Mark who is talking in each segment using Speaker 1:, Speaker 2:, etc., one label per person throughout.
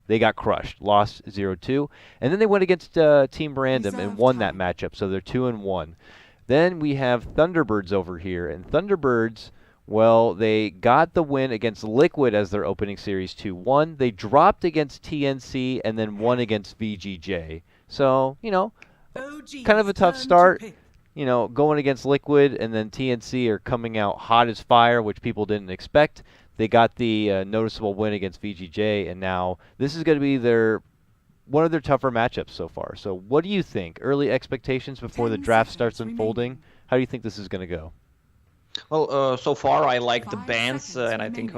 Speaker 1: They got crushed, lost 0-2, and then they went against Team Random and won that matchup, so they're 2-1. Then we have Thunderbirds over here, and Thunderbirds, well, they got the win against Liquid as their opening series 2-1. They dropped against TNC and then won against VGJ. So, kind of a tough start. Going against Liquid and then TNC are coming out hot as fire, which people didn't expect. They got the noticeable win against VGJ, and now this is going to be one of their tougher matchups so far. So what do you think? Early expectations before the draft starts unfolding? How do you think this is going to go?
Speaker 2: Well, so far I like the bans, and I think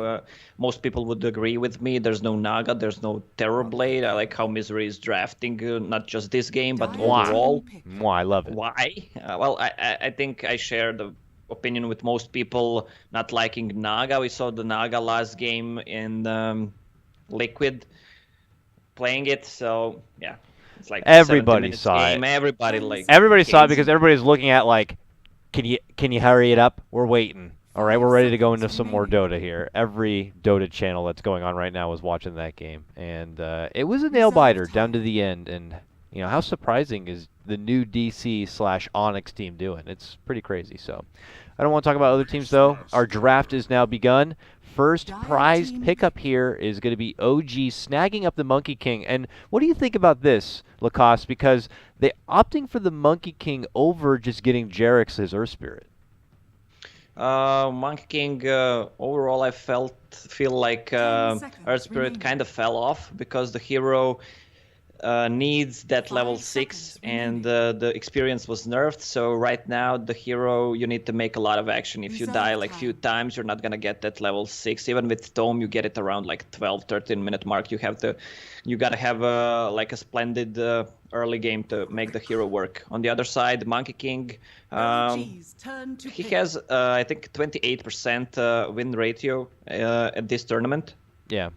Speaker 2: most people would agree with me. There's no Naga, there's no Terrorblade. I like how Misery is drafting, not just this game, but overall.
Speaker 1: I love it.
Speaker 2: Why? Well, I think I share the opinion with most people not liking Naga. We saw the Naga last game in Liquid playing it, so yeah. It's like
Speaker 1: everybody saw it. Everybody saw it because everybody's looking at like, can you hurry it up? We're waiting. All right, we're ready to go into some more Dota here. Every Dota channel that's going on right now was watching that game, and it was a nail biter down to the end. And how surprising is the new DC/Onyx team doing? It's pretty crazy. So I don't want to talk about other teams though. Our draft is now begun. First prize pickup here is going to be OG snagging up the Monkey King. And what do you think about this, Lacoste? Because they're opting for the Monkey King over just getting Jarek's his Earth Spirit.
Speaker 2: Monkey King, overall I feel like Earth Spirit kind of fell off because the hero needs that level 6 and the experience was nerfed. So right now the hero, you need to make a lot of action. If you die like few times, you're not gonna get that level 6. Even with Tome, you get it around like 12-13 minute mark. You gotta have like a splendid early game to make the hero work. On the other side, Monkey King, he has I think 28% win ratio at this tournament.
Speaker 1: Yeah,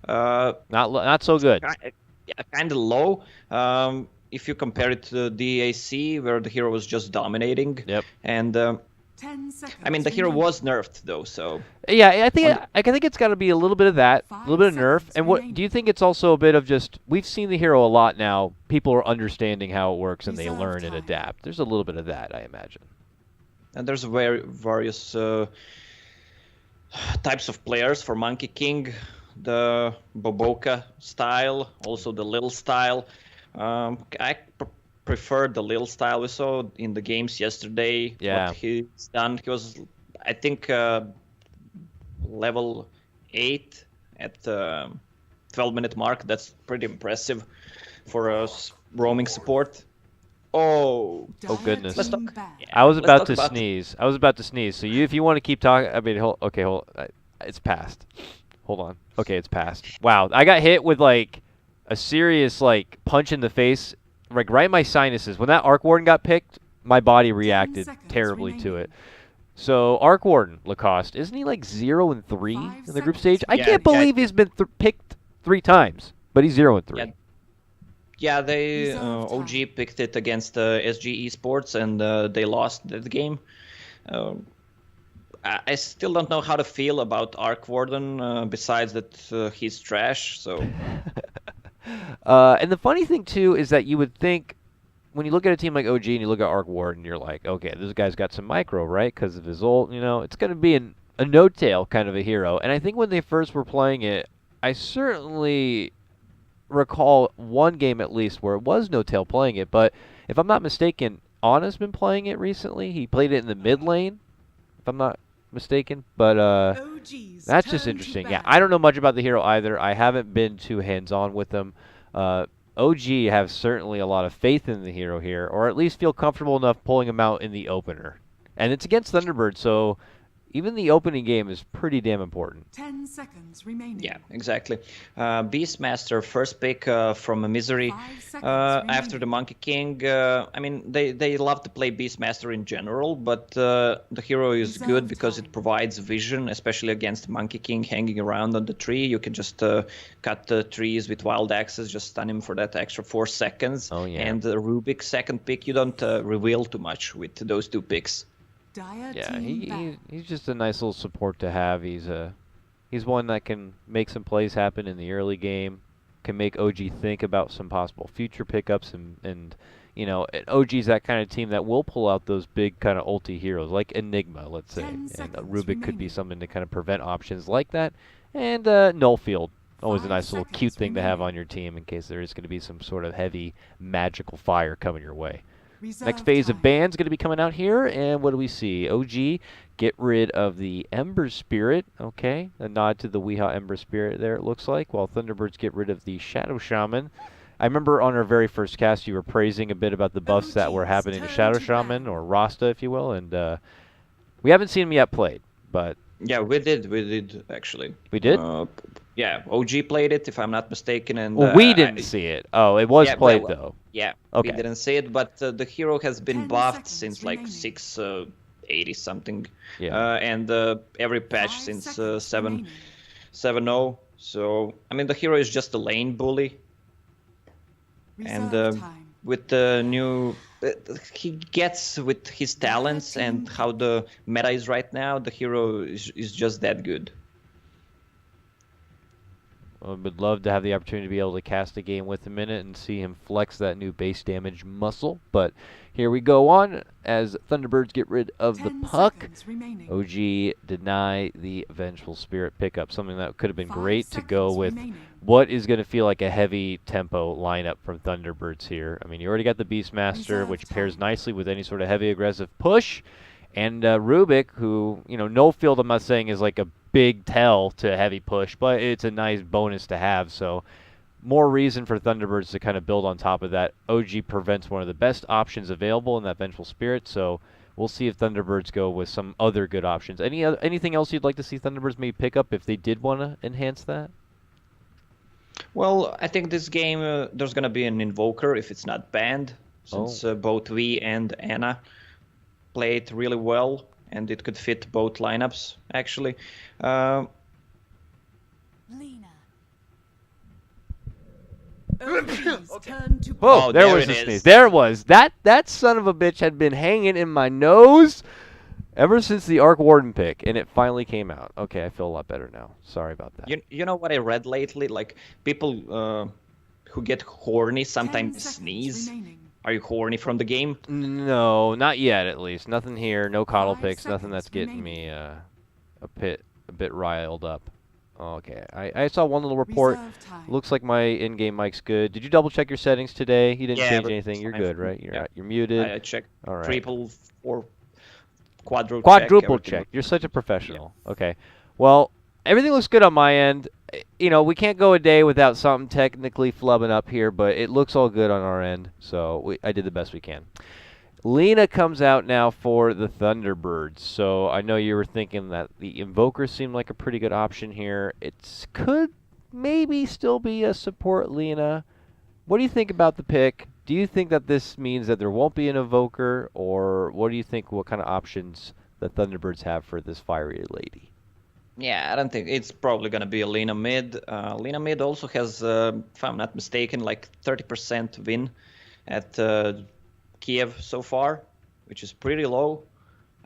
Speaker 1: not so good.
Speaker 2: Yeah, kind of low. If you compare it to DAC, where the hero was just dominating.
Speaker 1: Yep.
Speaker 2: And I mean, the hero was nerfed though, so.
Speaker 1: Yeah, I think it's got to be a little bit of that, a little bit of nerf. And what do you think? It's also a bit of just we've seen the hero a lot now. People are understanding how it works and they learn and adapt. There's a little bit of that, I imagine.
Speaker 2: And there's various types of players for Monkey King. The Boboka style, also the Lil style. I prefer the Lil style. We saw in the games yesterday what he's done. He was, I think, level 8 at the 12-minute mark. That's pretty impressive for a roaming support. Oh
Speaker 1: goodness!
Speaker 2: Yeah,
Speaker 1: I was about to sneeze. So if you want to keep talking, I mean, hold. It's passed. Hold on. Okay, it's passed. Wow, I got hit with like a serious like punch in the face, like right in my sinuses. When that Arc Warden got picked, my body reacted terribly to it. So Arc Warden, Lacoste, isn't he like 0-3 in the group stage? I can't believe he's been picked 3 times, but he's 0-3.
Speaker 2: Yeah, they OG picked it against SG Esports and they lost that game. I still don't know how to feel about Arc Warden, besides that he's trash. So,
Speaker 1: and the funny thing too is that you would think when you look at a team like OG and you look at Arc Warden, you're like, okay, this guy's got some micro, right? Because of his ult, it's going to be a no-tail kind of a hero. And I think when they first were playing it, I certainly recall one game at least where it was no-tail playing it. But if I'm not mistaken, Ana's been playing it recently. He played it in the mid lane, if I'm not mistaken, but that's just interesting. Yeah, I don't know much about the hero either. I haven't been too hands-on with them. OG have certainly a lot of faith in the hero here, or at least feel comfortable enough pulling him out in the opener. And it's against ThunderBirds, so even the opening game is pretty damn important.
Speaker 3: 10 seconds remaining.
Speaker 2: Yeah, exactly. Beastmaster, first pick from Misery after the Monkey King. I mean, they love to play Beastmaster in general, but the hero is good because it provides vision, especially against Monkey King hanging around on the tree. You can just cut the trees with wild axes, just stun him for that extra 4 seconds.
Speaker 1: Oh, yeah.
Speaker 2: And the Rubik second pick, you don't reveal too much with those 2 picks.
Speaker 1: Yeah, he's just a nice little support to have. He's one that can make some plays happen in the early game. can make OG think about some possible future pickups, and you know, OG's that kind of team that will pull out those big kind of ulti heroes, like Enigma, let's say. And Rubik could be something to kind of prevent options like that. And Nullfield, always a nice little cute thing to have on your team in case there is going to be some sort of heavy magical fire coming your way. Next phase of bans going to be coming out here, and what do we see? OG, get rid of the Ember Spirit. Okay, a nod to the Weehaw Ember Spirit there, it looks like, while ThunderBirds get rid of the Shadow Shaman. I remember on our very first cast you were praising a bit about the buffs that were happening to Shadow Shaman, or Rasta, if you will, and we haven't seen him yet played, but...
Speaker 2: Yeah, we did actually.
Speaker 1: We did?
Speaker 2: Yeah, OG played it, if I'm not mistaken, and...
Speaker 1: Well, we didn't see it. Oh, it was played, though.
Speaker 2: Yeah,
Speaker 1: okay.
Speaker 2: We didn't see it, but the hero has been buffed since like 680-something, and every patch since 7.0, so, I mean, the hero is just a lane bully. And with the new, he gets with his talents and how the meta is right now, the hero is just that good.
Speaker 1: I would love to have the opportunity to be able to cast a game with him in it and see him flex that new base damage muscle. But here we go on as ThunderBirds get rid of the puck. OG deny the Vengeful Spirit pickup, something that could have been great to go with what is going to feel like a heavy tempo lineup from ThunderBirds here. I mean, you already got the Beastmaster, which pairs nicely with any sort of heavy aggressive push. And Rubik, who, you know, Nullfield, I'm not saying is like a big tell to heavy push, but it's a nice bonus to have. So more reason for ThunderBirds to kind of build on top of that. OG prevents one of the best options available in that Vengeful Spirit, so we'll see if ThunderBirds go with some other good options. Anything else you'd like to see ThunderBirds maybe pick up if they did want to enhance that?
Speaker 2: Well, I think this game, there's going to be an Invoker if it's not banned, since both we and Anna play it really well, and it could fit both lineups, actually.
Speaker 3: Lena.
Speaker 1: Oh, there was the sneeze. There was. That son of a bitch had been hanging in my nose ever since the Arc Warden pick, and it finally came out. Okay, I feel a lot better now. Sorry about that.
Speaker 2: You know what I read lately? Like, people who get horny sometimes sneeze. Are you horny from the game?
Speaker 1: No, not yet, at least. Nothing here. No coddle picks. Nothing that's getting me a bit riled up. Okay, I saw one little report. Looks like my in-game mic's good. Did you double check your settings today? You didn't change anything. You're good, right? You're muted.
Speaker 2: I checked.
Speaker 1: All right.
Speaker 2: Triple or quadruple
Speaker 1: check. You're such a professional. Yeah. Okay. Well, everything looks good on my end. You know, we can't go a day without something technically flubbing up here, but it looks all good on our end, so I did the best we can. Lena comes out now for the ThunderBirds, so I know you were thinking that the Invoker seemed like a pretty good option here. It could maybe still be a support Lena. What do you think about the pick? Do you think that this means that there won't be an Invoker, or what do you think, what kind of options the ThunderBirds have for this fiery lady?
Speaker 2: Yeah, I don't think it's probably going to be a Lena mid. Lena mid also has, if I'm not mistaken, like 30% win at Kiev so far, which is pretty low.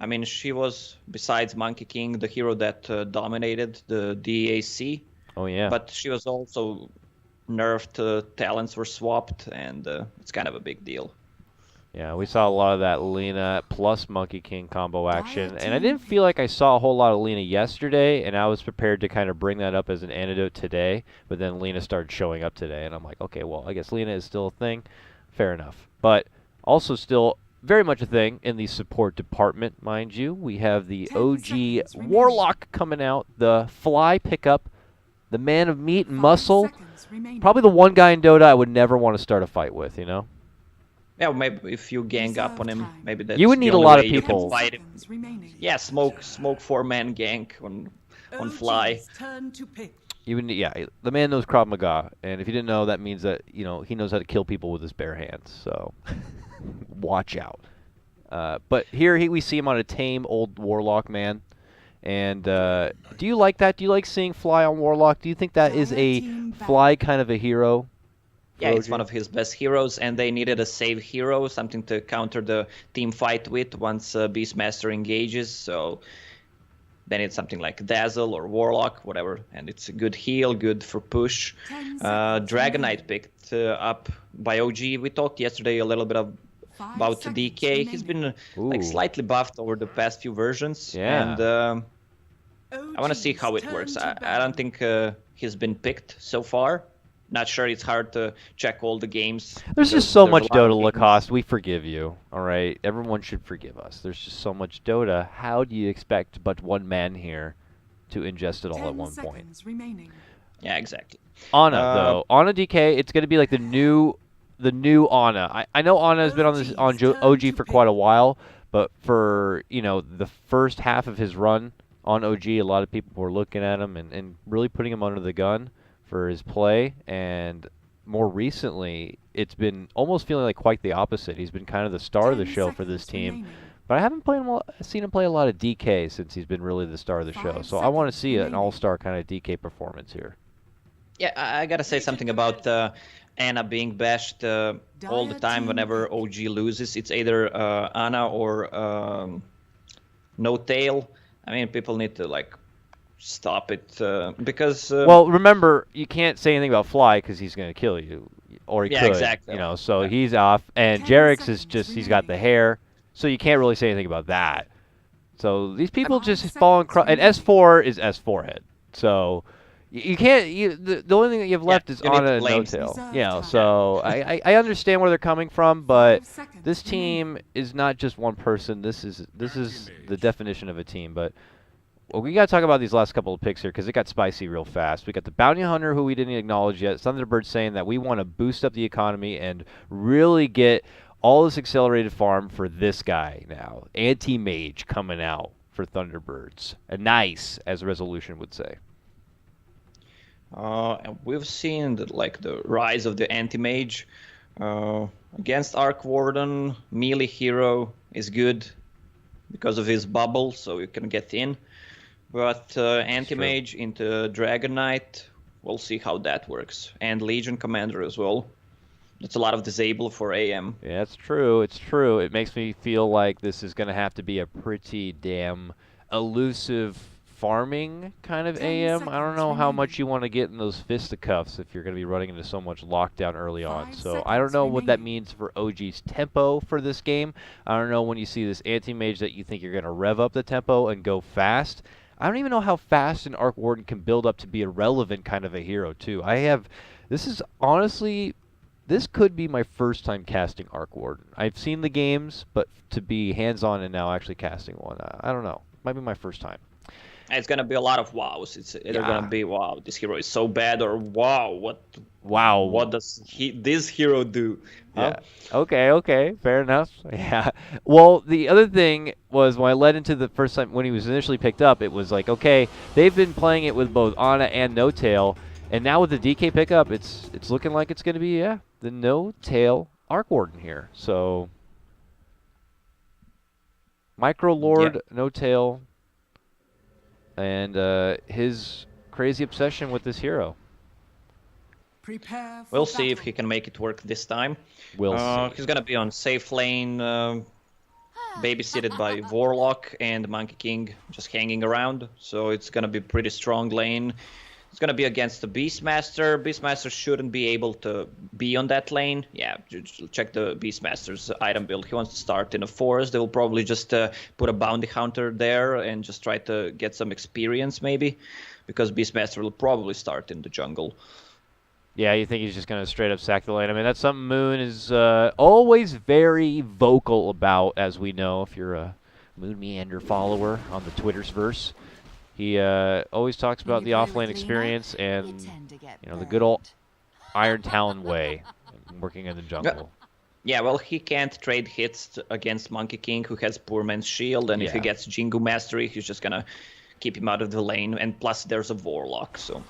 Speaker 2: I mean, she was, besides Monkey King, the hero that dominated the DAC.
Speaker 1: Oh, yeah.
Speaker 2: But she was also nerfed, talents were swapped, and it's kind of a big deal.
Speaker 1: Yeah, we saw a lot of that Lena plus Monkey King combo action, and I didn't feel like I saw a whole lot of Lena yesterday, and I was prepared to kind of bring that up as an antidote today, but then Lena started showing up today, and I'm like, okay, well, I guess Lena is still a thing. Fair enough. But also still very much a thing in the support department, mind you. We have the OG Warlock coming out, the Fly pickup, the man of meat and muscle. Probably the one guy in Dota I would never want to start a fight with, you know?
Speaker 2: Yeah, maybe if you gang up on him, maybe that's
Speaker 1: you would need a lot of people.
Speaker 2: Yeah, smoke 4-man gank on Fly.
Speaker 1: You would need, yeah, the man knows Krav Maga, and if you didn't know, that means that, you know, he knows how to kill people with his bare hands. So watch out. But here we see him on a tame old Warlock man. And do you like that? Do you like seeing Fly on Warlock? Do you think that is a Fly kind of a hero?
Speaker 2: Yeah, it's one of his best heroes, and they needed a save hero, something to counter the team fight with once Beastmaster engages. So Then it's something like Dazzle or Warlock, whatever, and it's a good heal, good for push. Dragon Knight picked up by OG. We talked yesterday a little bit about DK. He's been like slightly buffed over the past few versions, and I want to see how it works. I don't think he's been picked so far. Not sure. It's hard to check all the games.
Speaker 1: There's just so much Dota, Lacoste. We forgive you. All right, everyone should forgive us. There's just so much Dota. How do you expect but one man here to ingest it all at one point?
Speaker 2: Remaining. Yeah, exactly.
Speaker 1: Ana though, Ana DK. It's going to be like the new Ana. I know Ana has been on OG for quite a while, but for the first half of his run on OG, a lot of people were looking at him and really putting him under the gun for his play, and more recently, it's been almost feeling like quite the opposite. He's been kind of the star of the show for this team, but I haven't seen him play a lot of DK since he's been really the star of the show. So I want to see an all-star kind of DK performance here.
Speaker 2: Yeah, I gotta say something about Ana being bashed all the time whenever OG loses. It's either Ana or No Tail. I mean, people need to stop it because
Speaker 1: well, remember, you can't say anything about Fly because he's going to kill you, or he could,
Speaker 2: exactly.
Speaker 1: So he's off, and Jerix is just, he's got the hair, so you can't really say anything about that. So these people just fall in and S4 is S4 head, so you can't, the only thing that you have left is Ana and No Tail, so I understand where they're coming from, but this team is not just one person. This is the definition of a team, but well, we got to talk about these last couple of picks here because it got spicy real fast. We got the Bounty Hunter, who we didn't acknowledge yet. ThunderBirds saying that we want to boost up the economy and really get all this accelerated farm for this guy now. Anti-Mage coming out for ThunderBirds. A nice, as Resolution would say.
Speaker 2: We've seen the rise of the Anti-Mage. Against Arc Warden, melee hero is good because of his bubble, so you can get in. But Anti-Mage into Dragon Knight, we'll see how that works. And Legion Commander as well. That's a lot of disable for AM.
Speaker 1: Yeah, it's true. It's true. It makes me feel like this is going to have to be a pretty damn elusive farming kind of AM. I don't know how much you want to get in those fisticuffs if you're going to be running into so much lockdown early on. So I don't know what that means for OG's tempo for this game. I don't know when you see this Anti-Mage that you think you're going to rev up the tempo and go fast. I don't even know how fast an Arc Warden can build up to be a relevant kind of a hero, too. This is honestly, this could be my first time casting Arc Warden. I've seen the games, but to be hands-on and now actually casting one, I don't know. Might be my first time.
Speaker 2: It's going to be a lot of wows. It's either going to be, wow, this hero is so bad, or wow, what does this hero do?
Speaker 1: Huh? Yeah. Okay, fair enough. Yeah. Well, the other thing was when I led into the first time when he was initially picked up, it was like, okay, they've been playing it with both Ana and No Tail, and now with the DK pickup, it's looking like it's going to be the No Tail Arc Warden here. So Micro Lord, No Tail, and his crazy obsession with this hero.
Speaker 2: We'll see if he can make it work this time.
Speaker 1: We'll see.
Speaker 2: He's going to be on safe lane, babysitted by Warlock and Monkey King just hanging around. So it's going to be pretty strong lane. It's going to be against the Beastmaster. Beastmaster shouldn't be able to be on that lane. Yeah, check the Beastmaster's item build. He wants to start in a forest. They will probably just put a bounty hunter there and just try to get some experience maybe. Because Beastmaster will probably start in the jungle.
Speaker 1: Yeah, you think he's just going to straight up sack the lane? I mean, that's something Moon is always very vocal about, as we know, if you're a Moon Meander follower on the Twitter's verse. He always talks about the offlane experience and the good old Iron Talon way, working in the jungle.
Speaker 2: Yeah, well, he can't trade hits against Monkey King, who has Poor Man's Shield, and if he gets Jingu Mastery, he's just going to keep him out of the lane, and plus there's a Warlock, so...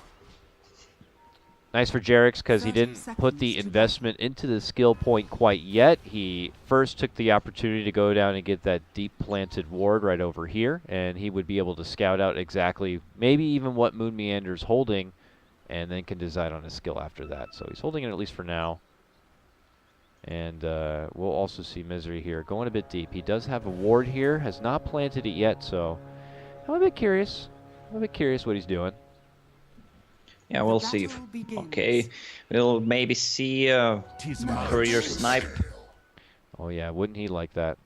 Speaker 1: Nice for Jerix because he didn't put the investment into the skill point quite yet. He first took the opportunity to go down and get that deep planted ward right over here, and he would be able to scout out exactly maybe even what Moon Meander's holding, and then can decide on his skill after that. So he's holding it at least for now. And we'll also see Misery here going a bit deep. He does have a ward here, has not planted it yet, so I'm a bit curious. I'm a bit curious what he's doing.
Speaker 2: Yeah, we'll see. Okay, we'll maybe see Courier snipe.
Speaker 1: Oh yeah, wouldn't he like that?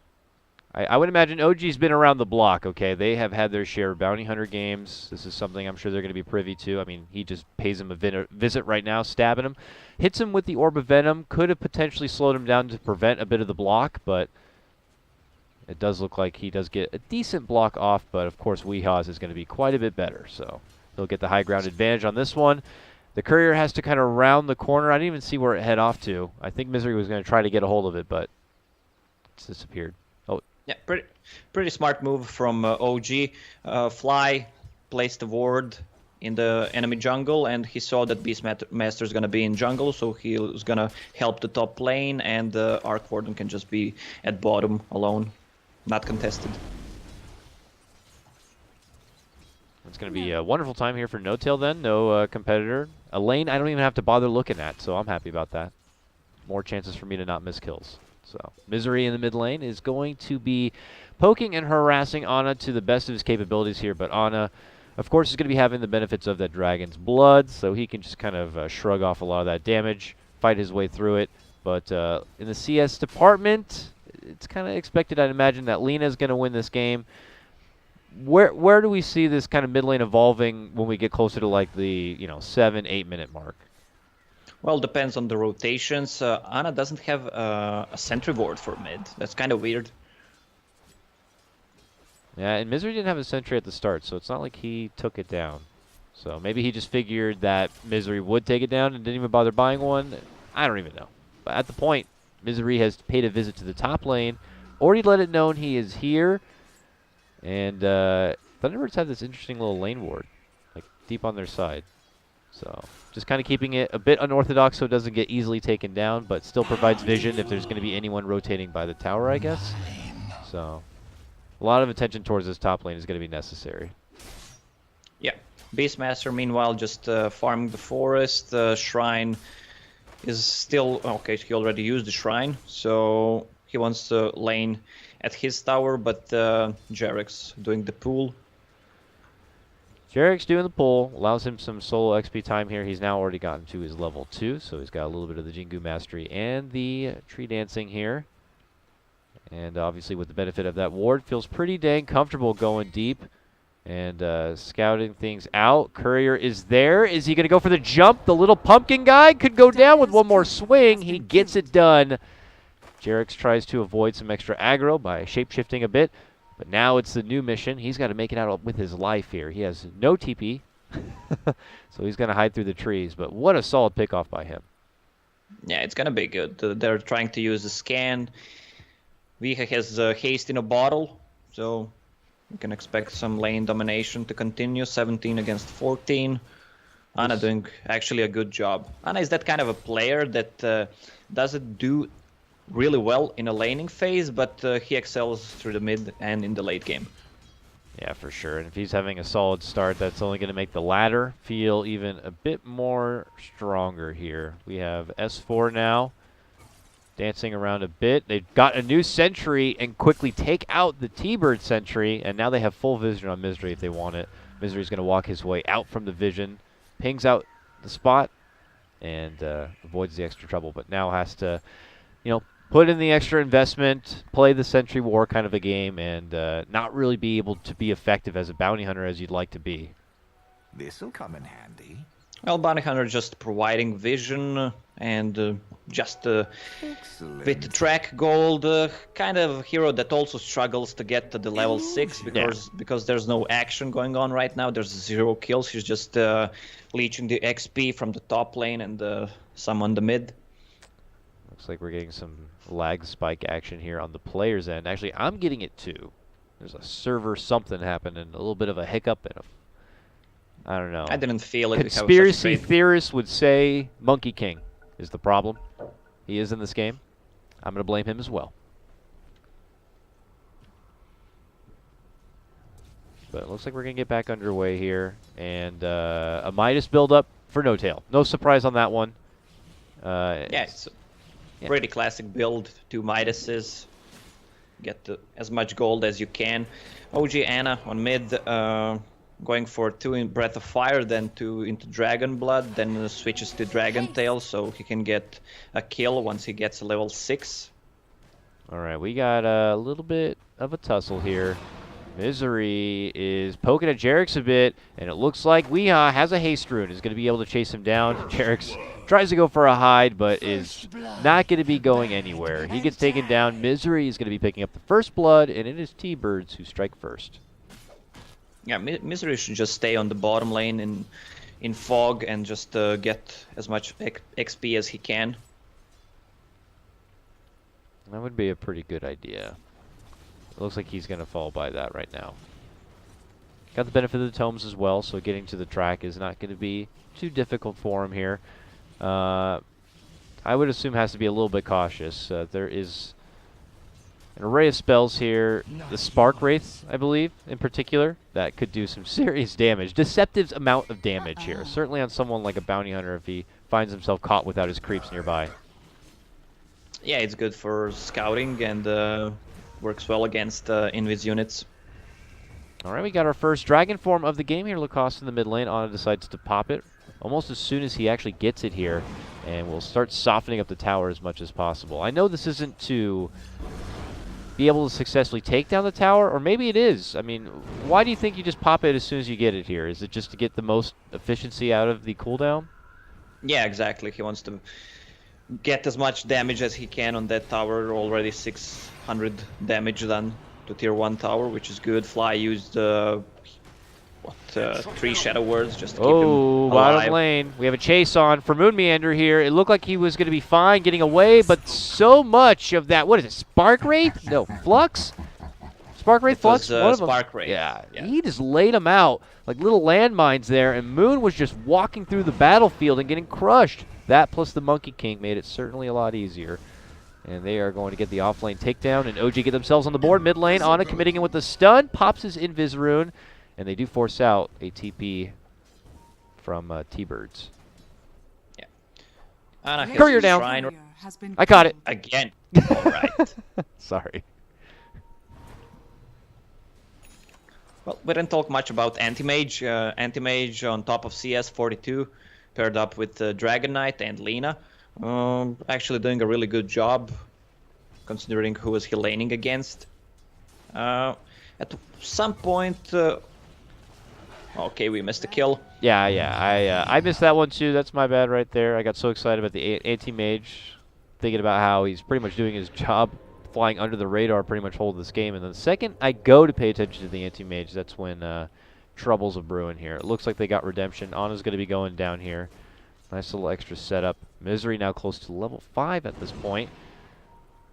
Speaker 1: I would imagine OG's been around the block, okay? They have had their share of bounty hunter games. This is something I'm sure they're going to be privy to. I mean, he just pays him a visit right now, stabbing him. Hits him with the Orb of Venom. Could have potentially slowed him down to prevent a bit of the block, but it does look like he does get a decent block off, but of course Weehaw's is going to be quite a bit better, so he'll get the high ground advantage on this one. The Courier has to kind of round the corner. I didn't even see where it head off to. I think Misery was going to try to get a hold of it, but it's disappeared.
Speaker 2: Yeah, pretty smart move from OG. Fly placed the ward in the enemy jungle, and he saw that Beastmaster is going to be in jungle, so he was going to help the top lane, and Arc Warden can just be at bottom alone, not contested.
Speaker 1: It's going to be a wonderful time here for No Tail then. No competitor. A lane I don't even have to bother looking at, so I'm happy about that. More chances for me to not miss kills. So Misery in the mid lane is going to be poking and harassing Ana to the best of his capabilities here, but Ana, of course, is going to be having the benefits of that Dragon's Blood, so he can just kind of shrug off a lot of that damage, fight his way through it. But in the CS department, it's kind of expected, I'd imagine, that Lina is going to win this game. Where do we see this kind of mid lane evolving when we get closer to like the 7-8 minute mark?
Speaker 2: Well, depends on the rotations. Ana doesn't have a sentry ward for mid. That's kind of weird.
Speaker 1: Yeah, and Misery didn't have a sentry at the start, so it's not like he took it down. So maybe he just figured that Misery would take it down and didn't even bother buying one. I don't even know. But at the point, Misery has paid a visit to the top lane, already let it known he is here, and ThunderBirds have this interesting little lane ward, like deep on their side. So just kind of keeping it a bit unorthodox so it doesn't get easily taken down, but still provides vision if there's going to be anyone rotating by the tower, I guess. So a lot of attention towards this top lane is going to be necessary.
Speaker 2: Yeah. Beastmaster, meanwhile, just farming the forest. Shrine is still... Okay, he already used the shrine, so he wants to lane at his tower, but Jarek's doing the pool.
Speaker 1: Jarek's doing the pull, allows him some solo XP time here. He's now already gotten to his level 2, so he's got a little bit of the Jingu mastery and the tree dancing here. And obviously with the benefit of that ward, feels pretty dang comfortable going deep and scouting things out. Courier is there. Is he going to go for the jump? The little pumpkin guy could go down with one more swing. He gets it done. Jarek's tries to avoid some extra aggro by shape-shifting a bit. But now it's the new mission. He's got to make it out with his life here. He has no TP, so he's going to hide through the trees. But what a solid pickoff by him.
Speaker 2: Yeah, it's going to be good. They're trying to use the scan. Viha has haste in a bottle, so we can expect some lane domination to continue. 17 against 14. Ana doing actually a good job. Ana is that kind of a player that doesn't do really well in a laning phase, but he excels through the mid and in the late game.
Speaker 1: Yeah, for sure. And if he's having a solid start, that's only going to make the ladder feel even a bit more stronger here. We have S4 now dancing around a bit. They've got a new sentry and quickly take out the T-Bird sentry, and now they have full vision on Misery if they want it. Misery's going to walk his way out from the vision, pings out the spot, and avoids the extra trouble, but now has to, put in the extra investment, play the Sentry War kind of a game, and not really be able to be effective as a bounty hunter as you'd like to be.
Speaker 3: This'll come in handy.
Speaker 2: Well, bounty hunter just providing vision and just with the track gold, kind of hero that also struggles to get to the level 6 because there's no action going on right now. There's 0 kills. He's just leeching the XP from the top lane and some on the mid.
Speaker 1: Looks like we're getting some lag spike action here on the player's end. Actually, I'm getting it too. There's a server something happening, a little bit of a hiccup and I don't know.
Speaker 2: I didn't feel it.
Speaker 1: Conspiracy theorists would say Monkey King is the problem. He is in this game. I'm going to blame him as well. But it looks like we're going to get back underway here. And a Midas build-up for No Tail. No surprise on that one.
Speaker 2: Yeah, it's a pretty classic build. 2 Midases. get as much gold as you can. OG Anna on mid, going for 2 in Breath of Fire, then 2 into Dragon Blood, then switches to Dragon Tail, so he can get a kill once he gets a level 6.
Speaker 1: All right, we got a little bit of a tussle here. Misery is poking at Jerix a bit, and it looks like Weehaw has a haste rune, is going to be able to chase him down. Jerix tries to go for a hide, but is not going to be going anywhere. He gets taken down. Misery is going to be picking up the first blood, and it is T-Birds who strike first.
Speaker 2: Yeah, Misery should just stay on the bottom lane in Fog and just get as much XP as he can.
Speaker 1: That would be a pretty good idea. It looks like he's going to fall by that right now. Got the benefit of the tomes as well, so getting to the track is not going to be too difficult for him here. I would assume has to be a little bit cautious. There is an array of spells here. The Spark Wraith, I believe, in particular, that could do some serious damage. Deceptive amount of damage here. Certainly on someone like a bounty hunter if he finds himself caught without his creeps nearby.
Speaker 2: Yeah, it's good for scouting and works well against invis units.
Speaker 1: All right, we got our first dragon form of the game here. Lacoste in the mid lane. Ana decides to pop it almost as soon as he actually gets it here, and we'll start softening up the tower as much as possible. I know this isn't to be able to successfully take down the tower, or maybe it is. I mean, why do you think you just pop it as soon as you get it here? Is it just to get the most efficiency out of the cooldown?
Speaker 2: Yeah, exactly. He wants to get as much damage as he can on that tower. Already 600 damage done to tier 1 tower, which is good. Fly used 3 Shadow Words just to keep him alive.
Speaker 1: Bottom lane. We have a chase on for Moon Meander here. It looked like he was going to be fine getting away, but so much of that, what is it, Spark Wraith? No, Flux? Spark Wraith, Flux?
Speaker 2: One of them. Spark Wraith.
Speaker 1: Yeah, he just laid him out like little landmines there, and Moon was just walking through the battlefield and getting crushed. That plus the Monkey King made it certainly a lot easier. And they are going to get the offlane takedown, and OG get themselves on the board. Mid lane, Ana committing in with the stun, pops his Invis rune, and they do force out a TP from T-Birds.
Speaker 2: Yeah. Ana has
Speaker 1: Courier
Speaker 2: his
Speaker 1: down.
Speaker 2: shrine
Speaker 1: I caught it.
Speaker 2: again. All right.
Speaker 1: Sorry.
Speaker 2: Well, we didn't talk much about Anti-Mage. Anti-Mage on top of CS 42, paired up with Dragon Knight and Lina. Actually doing a really good job, considering who was he laning against. At some point... okay, we missed a kill.
Speaker 1: Yeah. I missed that one too. That's my bad right there. I got so excited about the anti-mage, thinking about how he's pretty much doing his job, flying under the radar, pretty much holding this game. And then the second I go to pay attention to the anti-mage, that's when troubles are brewing here. It looks like they got redemption. Ana's going to be going down here. Nice little extra setup. Misery now close to level 5 at this point.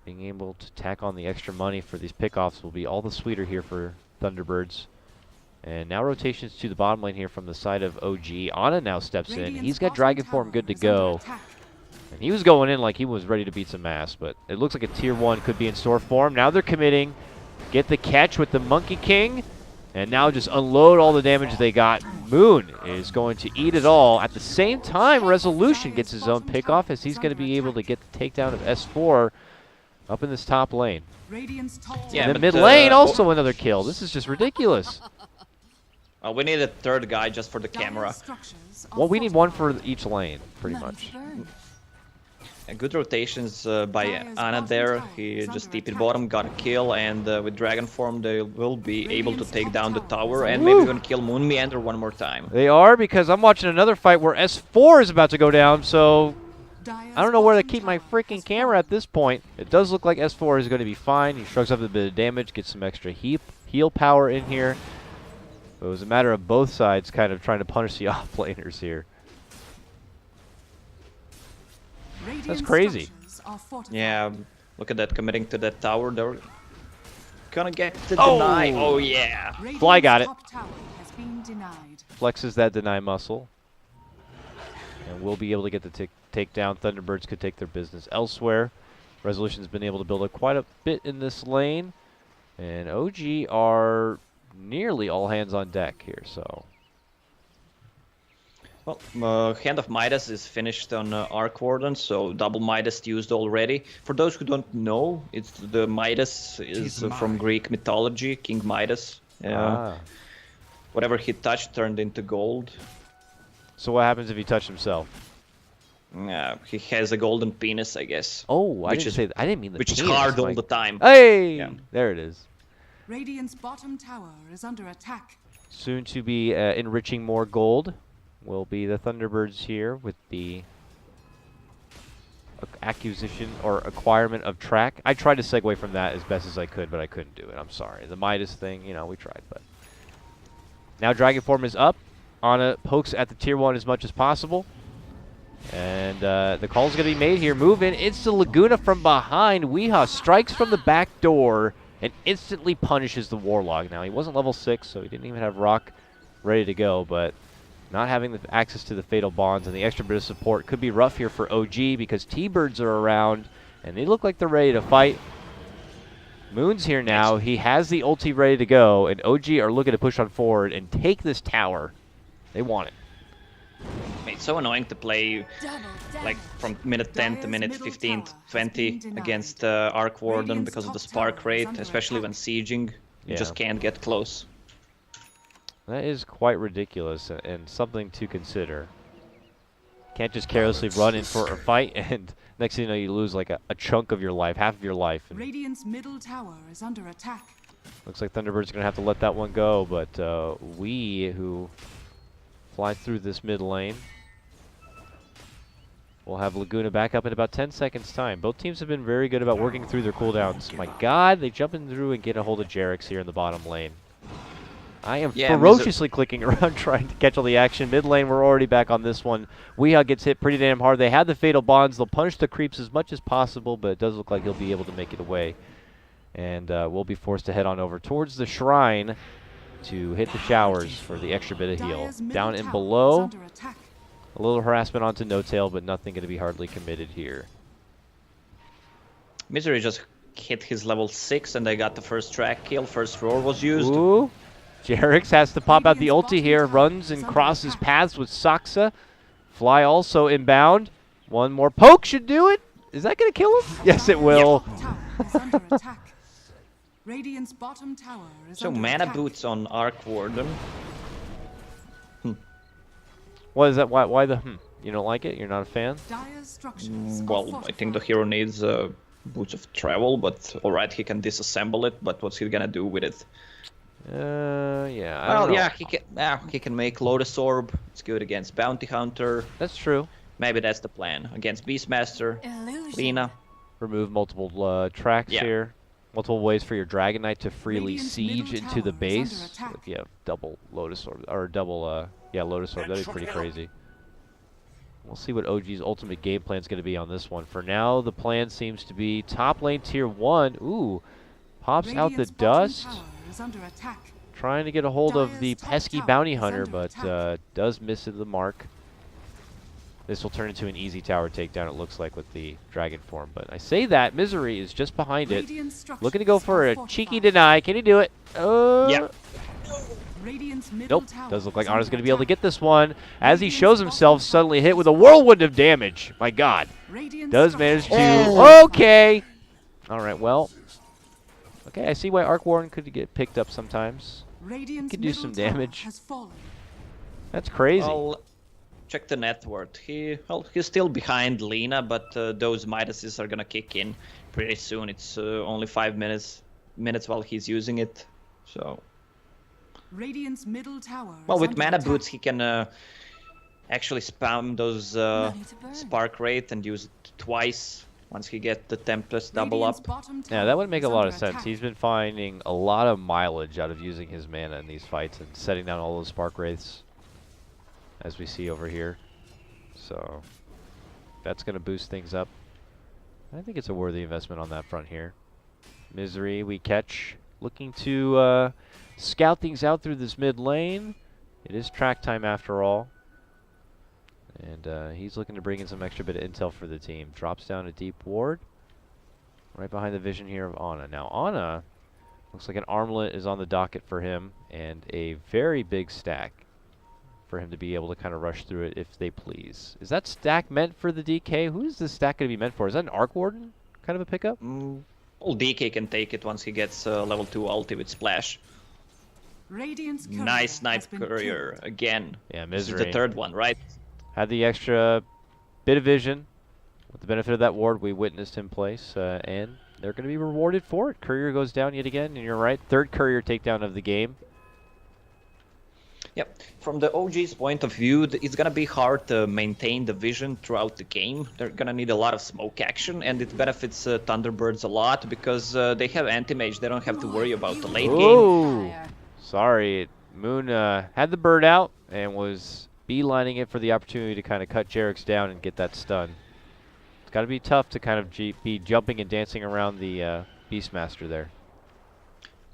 Speaker 1: Being able to tack on the extra money for these pickoffs will be all the sweeter here for ThunderBirds. And now rotations to the bottom lane here from the side of OG. Ana now steps in. He's got Dragon Form good to go. And he was going in like he was ready to beat some ass, but it looks like a tier 1 could be in store for him. Now they're committing. Get the catch with the Monkey King. And now just unload all the damage they got. Moon is going to eat it all. At the same time, Resolution gets his own pickoff as he's going to be able to get the takedown of S4 up in this top lane.
Speaker 2: Yeah,
Speaker 1: and then mid lane, also another kill. This is just ridiculous.
Speaker 2: We need a third guy just for the camera.
Speaker 1: Well, we need one for each lane, pretty much.
Speaker 2: Good rotations by Ana there. He just TP'd bottom, got a kill, and with Dragon Form they will be able to take down the tower and maybe even kill Moon Meander one more time.
Speaker 1: They are, because I'm watching another fight where S4 is about to go down, so I don't know where to keep my freaking camera at this point. It does look like S4 is going to be fine. He shrugs up a bit of damage, gets some extra heal power in here. But it was a matter of both sides kind of trying to punish the offlaners here. That's crazy.
Speaker 2: Yeah, look at that, committing to that tower. They're gonna get the deny. Oh yeah.
Speaker 1: Fly got it. Flexes that deny muscle. And we'll be able to get the takedown. ThunderBirds could take their business elsewhere. Resolution's been able to build up quite a bit in this lane. And OG are nearly all hands on deck here, so...
Speaker 2: Well, Hand of Midas is finished on Arc Warden, so double Midas used already. For those who don't know, it's the Midas is from Greek mythology, King Midas. Whatever he touched turned into gold.
Speaker 1: So what happens if he touched himself?
Speaker 2: He has a golden penis, I guess.
Speaker 1: Oh, I didn't say that. I didn't mean the
Speaker 2: Which
Speaker 1: penis,
Speaker 2: is hard all
Speaker 1: Mike.
Speaker 2: the time.
Speaker 1: Hey!
Speaker 2: Yeah.
Speaker 1: There it is.
Speaker 4: Radiant's bottom tower is under attack.
Speaker 1: Soon to be enriching more gold will be the Thunderbirds here with the acquisition or acquirement of track. I tried to segue from that as best as I could, but I couldn't do it. I'm sorry. The Midas thing, you know, we tried, but now Dragon Form is up. Ana pokes at the tier 1 as much as possible. And the call's going to be made here. Move in. It's the Laguna from behind. Weeha strikes from the back door and instantly punishes the Warlock. Now, he wasn't level 6, so he didn't even have Rock ready to go, but not having the access to the Fatal Bonds and the extra bit of support could be rough here for OG because T-Birds are around, and they look like they're ready to fight. Moon's here now. He has the ulti ready to go, and OG are looking to push on forward and take this tower. They want it.
Speaker 2: It's so annoying to play like from minute 10 to minute 15 to 20 against Arc Warden because of the spark rate, especially when sieging. You just can't get close.
Speaker 1: That is quite ridiculous and something to consider. Can't just carelessly run in for a fight and next thing you know you lose like a chunk of your life, half of your life. And
Speaker 4: Radiant's middle tower is under attack.
Speaker 1: looks like Thunderbird's going to have to let that one go, but who fly through this mid lane. We'll have Laguna back up in about 10 seconds time. Both teams have been very good about working through their cooldowns. My god, they jump in through and get a hold of Jarex here in the bottom lane. I am ferociously clicking around trying to catch all the action. Mid lane, we're already back on this one. Weeha gets hit pretty damn hard. They had the Fatal Bonds. They'll punish the creeps as much as possible, but it does look like he'll be able to make it away. And we'll be forced to head on over towards the shrine to hit the showers for the extra bit of heal. Down and below, a little harassment onto No-Tail, but nothing going to be hardly committed here.
Speaker 2: Misery just hit his level 6 and they got the first track kill. First roar was used.
Speaker 1: Ooh. Jarex has to pop out the ulti here. Runs and crosses paths with Saksa. Fly also inbound. One more poke should do it. Is that going to kill him? Yes, it will.
Speaker 4: Radiant's bottom tower is
Speaker 2: So
Speaker 4: under
Speaker 2: mana
Speaker 4: attack.
Speaker 2: boots on Arc Warden.
Speaker 1: What is that? Why the You don't like it? You're not a fan?
Speaker 4: Dire's structures are
Speaker 2: Well, I think the
Speaker 4: fortified.
Speaker 2: hero needs boots of travel, but alright, he can disassemble it, but what's he gonna do with it?
Speaker 1: Yeah. I
Speaker 2: Well,
Speaker 1: don't know.
Speaker 2: yeah, he can make Lotus Orb. It's good against Bounty Hunter.
Speaker 1: That's true.
Speaker 2: Maybe that's the plan. Against Beastmaster, Lina.
Speaker 1: Remove multiple tracks
Speaker 2: Yeah.
Speaker 1: here. Multiple ways for your Dragon Knight to freely
Speaker 4: Radiant's
Speaker 1: siege
Speaker 4: middle
Speaker 1: into the
Speaker 4: tower is
Speaker 1: base.
Speaker 4: under attack.
Speaker 1: If you have double Lotus Orb, or double, Lotus Orb, that'd be pretty crazy. We'll see what OG's ultimate game plan is going to be on this one. For now, the plan seems to be top lane tier 1. Ooh, pops out the
Speaker 4: Radiant's bottom
Speaker 1: dust.
Speaker 4: tower is under attack.
Speaker 1: Trying to get a hold of the
Speaker 4: Dire's top
Speaker 1: pesky
Speaker 4: tower
Speaker 1: bounty
Speaker 4: is
Speaker 1: hunter,
Speaker 4: under
Speaker 1: but
Speaker 4: attack.
Speaker 1: does miss the mark. This will turn into an easy tower takedown, it looks like, with the dragon form. But I say that, Misery is just behind it.
Speaker 4: Radiant structures
Speaker 1: Looking to go for
Speaker 4: are
Speaker 1: a
Speaker 4: fortified.
Speaker 1: cheeky deny. Can he do it?
Speaker 2: Yep.
Speaker 4: Radiant's middle
Speaker 1: Nope.
Speaker 4: tower
Speaker 1: Does look like
Speaker 4: is
Speaker 1: Ana's
Speaker 4: under
Speaker 1: going to be able to
Speaker 4: attack.
Speaker 1: get this one. As he shows himself, suddenly hit with a whirlwind of damage. My god.
Speaker 4: Radiant
Speaker 1: Does manage
Speaker 4: structures-
Speaker 1: to... Okay. All right, well. Okay, I see why Arc Warden could get picked up sometimes.
Speaker 4: Radiant's
Speaker 1: could do
Speaker 4: middle
Speaker 1: some
Speaker 4: tower
Speaker 1: damage.
Speaker 4: has fallen.
Speaker 1: That's crazy.
Speaker 2: I'll check the net worth. He's still behind Lina, but those Midases are gonna kick in pretty soon. It's only 5 minutes while he's using it. So,
Speaker 4: Radiant's middle tower
Speaker 2: well,
Speaker 4: is
Speaker 2: with
Speaker 4: under
Speaker 2: mana
Speaker 4: attack.
Speaker 2: boots, he can actually spam those spark rate and use it twice once he get the Tempest double
Speaker 4: Radiant's
Speaker 2: up.
Speaker 4: bottom
Speaker 1: Yeah,
Speaker 4: tower
Speaker 1: that would make a
Speaker 4: is
Speaker 1: lot
Speaker 4: under
Speaker 1: of sense.
Speaker 4: attack.
Speaker 1: He's been finding a lot of mileage out of using his mana in these fights and setting down all those spark wraiths, as we see over here. So that's going to boost things up. I think it's a worthy investment on that front here. Misery we catch, looking to scout things out through this mid lane. It is track time after all. And he's looking to bring in some extra bit of intel for the team. Drops down a deep ward. Right behind the vision here of Ana. Now Ana, looks like an armlet is on the docket for him. And a very big stack. for him to be able to kind of rush through it if they please. Is that stack meant for the DK? Who is this stack going to be meant for? Is that an Arc Warden kind of a pickup?
Speaker 2: Well, DK can take it once he gets level 2 ulti with Splash.
Speaker 4: Radiant's courier
Speaker 2: Nice
Speaker 4: has
Speaker 2: Snipe
Speaker 4: been
Speaker 2: Courier
Speaker 4: killed.
Speaker 2: again.
Speaker 1: Yeah,
Speaker 2: This is
Speaker 1: Misery.
Speaker 2: the third one, right?
Speaker 1: Had the extra bit of vision. With the benefit of that ward, we witnessed him place, and they're going to be rewarded for it. Courier goes down yet again, and you're right. Third Courier takedown of the game.
Speaker 2: Yep. From the OG's point of view, it's gonna be hard to maintain the vision throughout the game. They're gonna need a lot of smoke action, and it benefits ThunderBirds a lot because they have anti-mage. They don't have to worry about the late game.
Speaker 1: Oh, sorry. Moon had the bird out and was beelining it for the opportunity to kind of cut Jarek's down and get that stun. It's got to be tough to kind of be jumping and dancing around the Beastmaster there.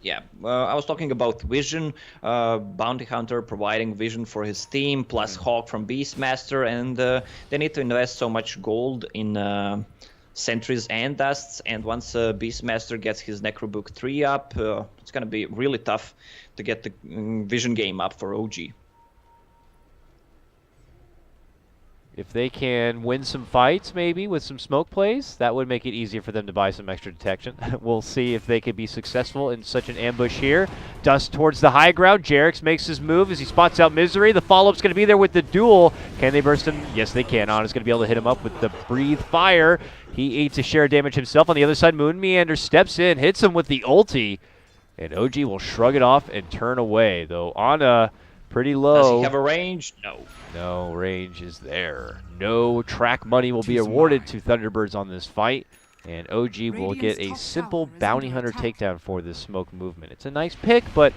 Speaker 2: Yeah, I was talking about vision, Bounty Hunter providing vision for his team, plus Hawk from Beastmaster, and they need to invest so much gold in sentries and dusts, and once Beastmaster gets his Necrobook 3 up, it's gonna be really tough to get the vision game up for OG.
Speaker 1: If they can win some fights, maybe, with some smoke plays, that would make it easier for them to buy some extra detection. We'll see if they could be successful in such an ambush here. Dust towards the high ground. Jarex makes his move as he spots out Misery. The follow-up's going to be there with the duel. Can they burst him? Yes, they can. Ana's going to be able to hit him up with the Breathe Fire. He eats a share of damage himself. On the other side, Moon Meander steps in, hits him with the ulti, and OG will shrug it off and turn away, though Ana pretty low.
Speaker 2: Does he have a range? No.
Speaker 1: No range is there. No track money will be awarded to Thunderbirds on this fight, and OG will get a simple bounty hunter takedown for this smoke movement. It's a nice pick, but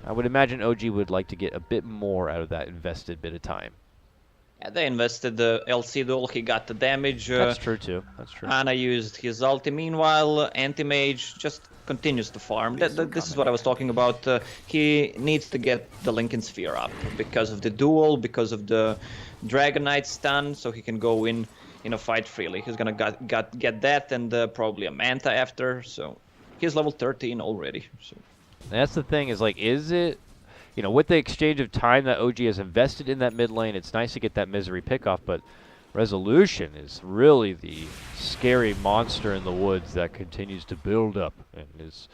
Speaker 1: I would imagine OG would like to get a bit more out of that invested bit of time.
Speaker 2: Yeah, they invested the LC duel, he got the damage.
Speaker 1: That's true too. That's true.
Speaker 2: Ana used his ulti. Meanwhile, anti-mage just continues to farm. This is what I was talking about. He needs to get the Lincoln Sphere up because of the duel, because of the Dragon Knight stun, so he can go in a fight freely. He's gonna get that and probably a Manta after, so he's level 13 already. So.
Speaker 1: That's the thing, is like, is it, you know, with the exchange of time that OG has invested in that mid lane, it's nice to get that Misery pickoff, but Resolution is really the scary monster in the woods that continues to build up and is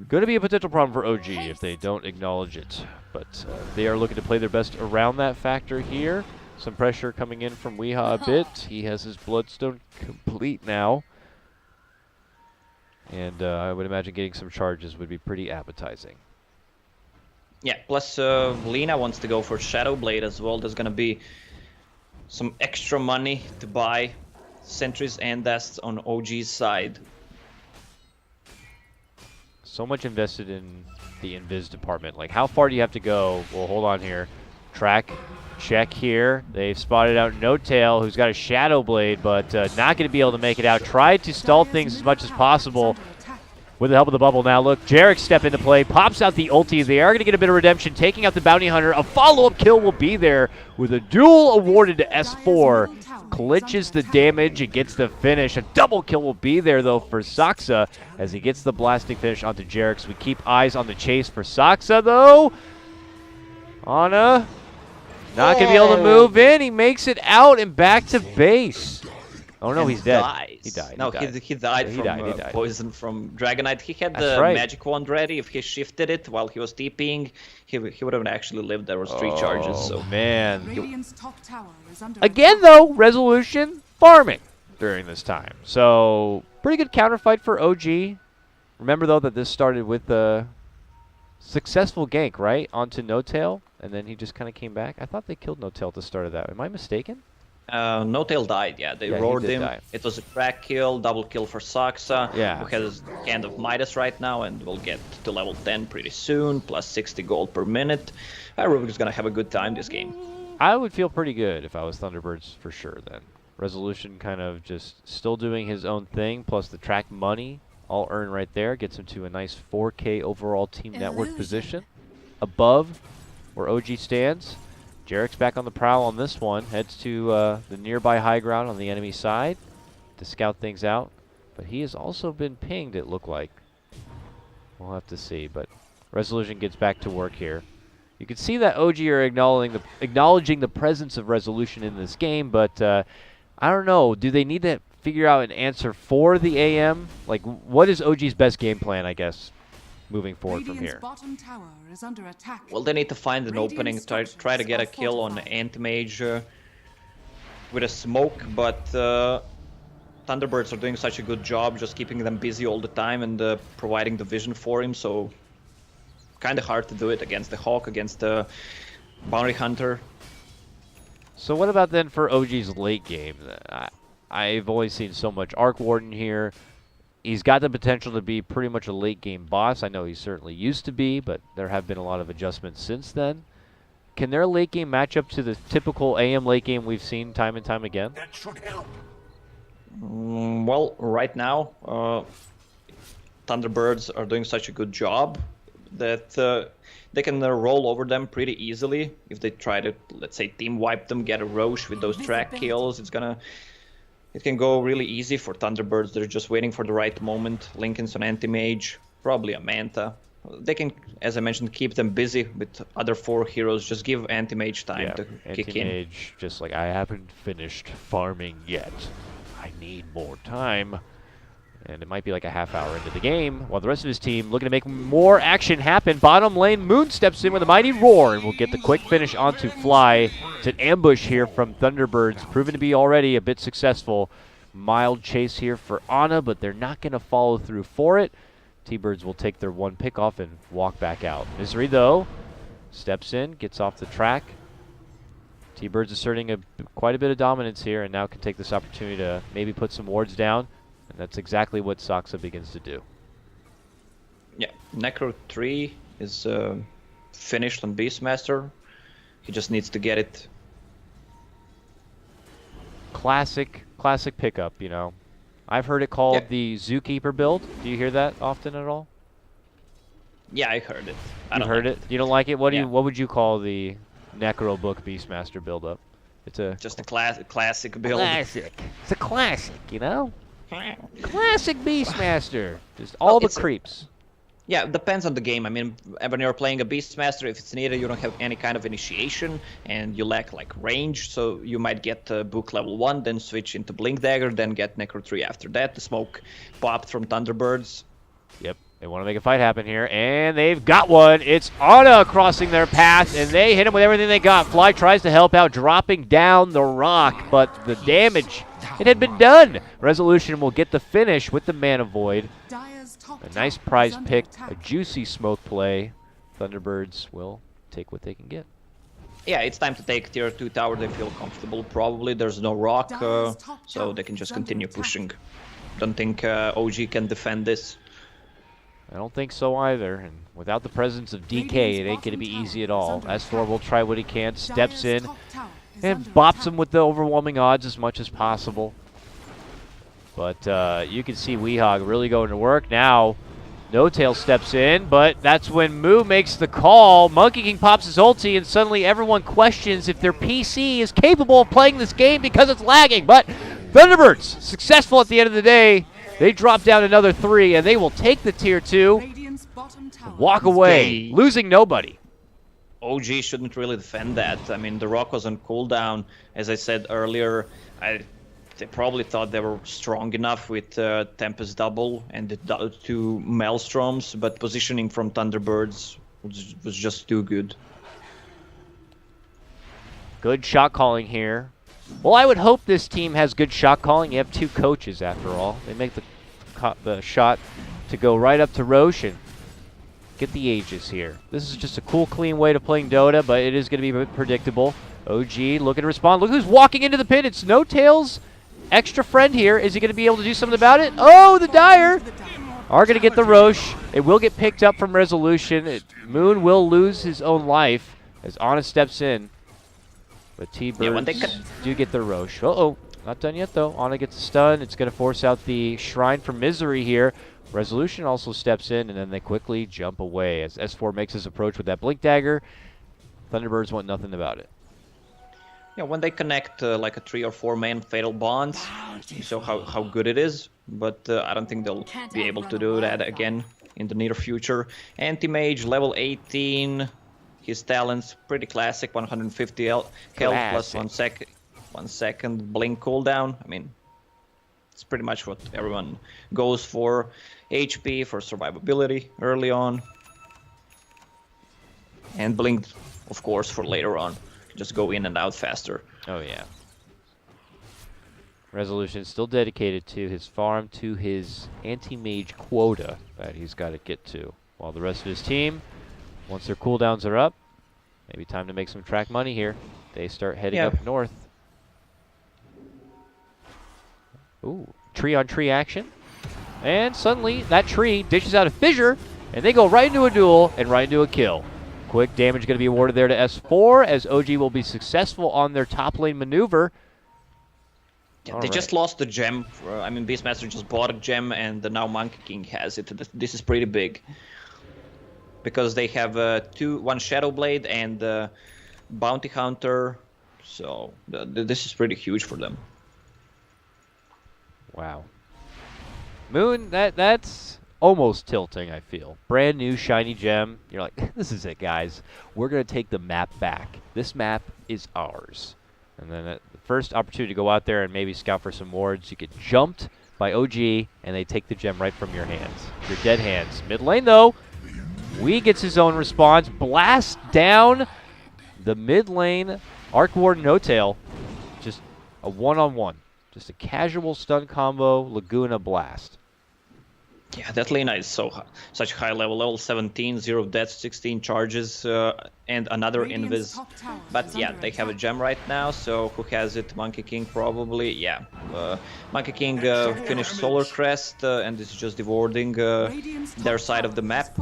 Speaker 1: going to be a potential problem for OG if they don't acknowledge it. But they are looking to play their best around that factor here. Some pressure coming in from Weeha a bit. He has his Bloodstone complete now. And I would imagine getting some charges would be pretty appetizing.
Speaker 2: Yeah, plus Lina wants to go for Shadow Blade as well. There's going to be some extra money to buy sentries and dusts on OG's side.
Speaker 1: So much invested in the Invis department. Like, how far do you have to go? Well, hold on here. Track, check here. They've spotted out No Tail, who's got a Shadow Blade, but not going to be able to make it out. Tried to stall things as much as possible with the help of the bubble. Now look, Jarek step into play, pops out the ulti. They are going to get a bit of redemption, taking out the Bounty Hunter. A follow-up kill will be there with a duel awarded to S4. Clinches the damage and gets the finish. A double kill will be there, though, for Saksa as he gets the blasting finish onto Jarek. So we keep eyes on the chase for Saksa, though. Ana not going to be able to move in. He makes it out and back to base. Oh no, he's dead. He died.
Speaker 2: No, he died from poison from Dragon Knight. He had the magic wand ready. If he shifted it while he was TPing, he would have actually lived. There was 3 charges. So
Speaker 1: man.
Speaker 4: Radiant's top tower is under
Speaker 1: Again, though, Resolution farming during this time. So pretty good counterfight for OG. Remember though that this started with the successful gank, right, onto No Tail, and then he just kind of came back. I thought they killed No Tail at the start of that. Am I mistaken?
Speaker 2: No Tail died, yeah. They roared him. Die. It was a crack kill, double kill for Saksa, who has Hand of Midas right now and will get to level 10 pretty soon, plus 60 gold per minute. Rubik's gonna have a good time this game.
Speaker 1: I would feel pretty good if I was Thunderbirds for sure then. Resolution kind of just still doing his own thing, plus the track money, all earned right there, gets him to a nice 4K overall team network position, above where OG stands. Jarek's back on the prowl on this one, heads to the nearby high ground on the enemy side to scout things out. But he has also been pinged, it looked like. We'll have to see, but Resolution gets back to work here. You can see that OG are acknowledging the presence of resolution in this game, but I don't know. Do they need to figure out an answer for the AM? Like, what is OG's best game plan, I guess, moving forward from here?
Speaker 4: Bottom tower is under attack.
Speaker 2: Well, they need to find an
Speaker 4: Radiant
Speaker 2: opening, try to
Speaker 4: structures
Speaker 2: get a
Speaker 4: are
Speaker 2: kill on
Speaker 4: fortified.
Speaker 2: Anti-Mage with a smoke, but ThunderBirds are doing such a good job just keeping them busy all the time and providing the vision for him, so kind of hard to do it against the Hawk, against the Bounty Hunter.
Speaker 1: So what about then for OG's late game? I've always seen so much Arc Warden here. He's got the potential to be pretty much a late game boss. I know he certainly used to be, but there have been a lot of adjustments since then. Can their late game match up to the typical AM late game we've seen time and time again?
Speaker 3: That should help.
Speaker 2: Well, right now, ThunderBirds are doing such a good job that they can roll over them pretty easily. If they try to, let's say, team wipe them, get a Roche with those track kills, it can go really easy for ThunderBirds. They're just waiting for the right moment. Lincoln's on Anti-Mage, probably a Manta. They can, as I mentioned, keep them busy with other 4 heroes. Just give Anti-Mage time to kick in.
Speaker 1: Anti-Mage, just like, I haven't finished farming yet. I need more time. And it might be like a half hour into the game, while the rest of his team looking to make more action happen. Bottom lane, Moon steps in with a mighty roar and will get the quick finish onto Fly. It's an ambush here from ThunderBirds, proven to be already a bit successful. Mild chase here for Ana, but they're not going to follow through for it. T-Birds will take their 1 pick off and walk back out. Misery, though, steps in, gets off the track. T-Birds asserting quite a bit of dominance here and now can take this opportunity to maybe put some wards down. And that's exactly what Saksa begins to do.
Speaker 2: Yeah, Necro 3 is finished on Beastmaster. He just needs to get it.
Speaker 1: Classic pickup, you know. I've heard it called the Zookeeper build. Do you hear that often at all?
Speaker 2: Yeah, I heard it.
Speaker 1: You heard it? You don't like it? What would you call the Necro Book Beastmaster build up? It's just
Speaker 2: a classic build.
Speaker 1: Classic. It's a classic, you know? Classic Beastmaster. Just all the creeps.
Speaker 2: Yeah, it depends on the game. I mean, when you're playing a Beastmaster, if it's needed, you don't have any kind of initiation, and you lack, like, range, so you might get Book level 1, then switch into Blink Dagger, then get Necro 3 after that. The smoke popped from ThunderBirds.
Speaker 1: Yep, they want to make a fight happen here, and they've got one. It's Ana crossing their path, and they hit him with everything they got. Fly tries to help out, dropping down the rock, but the damage, it had been done. Resolution will get the finish with the Mana Void. A nice prize pick, a juicy smoke play. ThunderBirds will take what they can get.
Speaker 2: Yeah, it's time to take tier 2 tower. They feel comfortable, probably. There's no rock, so they can just continue pushing. Don't think OG can defend this.
Speaker 1: I don't think so either, and without the presence of DK, it ain't going to be easy at all. S4 will try what he can, steps in, and bops him with the overwhelming odds as much as possible. But you can see Weehawk really going to work. Now, No Tail steps in, but that's when Moo makes the call. Monkey King pops his ulti, and suddenly everyone questions if their PC is capable of playing this game because it's lagging. But ThunderBirds, successful at the end of the day. They drop down another 3, and they will take the tier 2 and walk away, losing nobody.
Speaker 2: OG shouldn't really defend that. I mean, the rock was on cooldown. As I said earlier, they probably thought they were strong enough with Tempest Double and the 2 Maelstroms, but positioning from ThunderBirds was just too good.
Speaker 1: Good shot calling here. Well, I would hope this team has good shot calling. You have 2 coaches, after all. They make the shot to go right up to Roche and get the Aegis here. This is just a cool, clean way to playing Dota, but it is going to be a bit predictable. OG looking to respond. Look who's walking into the pit. It's No Tail's extra friend here. Is he going to be able to do something about it? Oh, the Dire are going to get the Roche. It will get picked up from Resolution. Moon will lose his own life as Ana steps in. But T-Birds do get the Roche. Uh-oh, not done yet, though. Ana gets a stun. It's going to force out the Shrine for Misery here. Resolution also steps in, and then they quickly jump away as S4 makes his approach with that Blink Dagger. ThunderBirds want nothing about it.
Speaker 2: Yeah, when they connect like a 3 or 4 man Fatal Bonds, you show how good it is. But I don't think they'll be able to do that again in the near future. Anti-Mage, level 18. His talents pretty classic, 150 health plus
Speaker 1: Classic.
Speaker 2: 1 second blink cooldown. I mean, it's pretty much what everyone goes for. HP for survivability early on, and blink, of course, for later on. Just go in and out faster.
Speaker 1: Oh yeah. Resolution still dedicated to his farm, to his anti-mage quota that he's got to get to. While the rest of his team, once their cooldowns are up, maybe time to make some track money here. They start heading up north. Ooh, tree on tree action. And suddenly that tree dishes out a fissure, and they go right into a duel and right into a kill. Quick damage going to be awarded there to S4 as OG will be successful on their top lane maneuver.
Speaker 2: Yeah, they just lost the gem. I mean, Beastmaster just bought a gem, and now Monkey King has it. This is pretty big. Because they have one Shadow Blade and Bounty Hunter. So this is pretty huge for them.
Speaker 1: Wow. Moon, that's almost tilting, I feel. Brand new shiny gem. You're like, this is it, guys. We're going to take the map back. This map is ours. And then the first opportunity to go out there and maybe scout for some wards, you get jumped by OG, and they take the gem right from your hands. Your dead hands. Mid lane, though, Wee gets his own response. Blast down the mid lane. Arc Ward No-Tail. Just a one-on-one. Just a casual stun combo, Laguna Blast.
Speaker 2: Yeah, that Lena is such high level 17, 0 deaths, 16 charges, and another invis. But yeah, they have a gem right now, so who has it? Monkey King probably. Yeah, Monkey King finished Solar Crest and is just devouring their side of the map.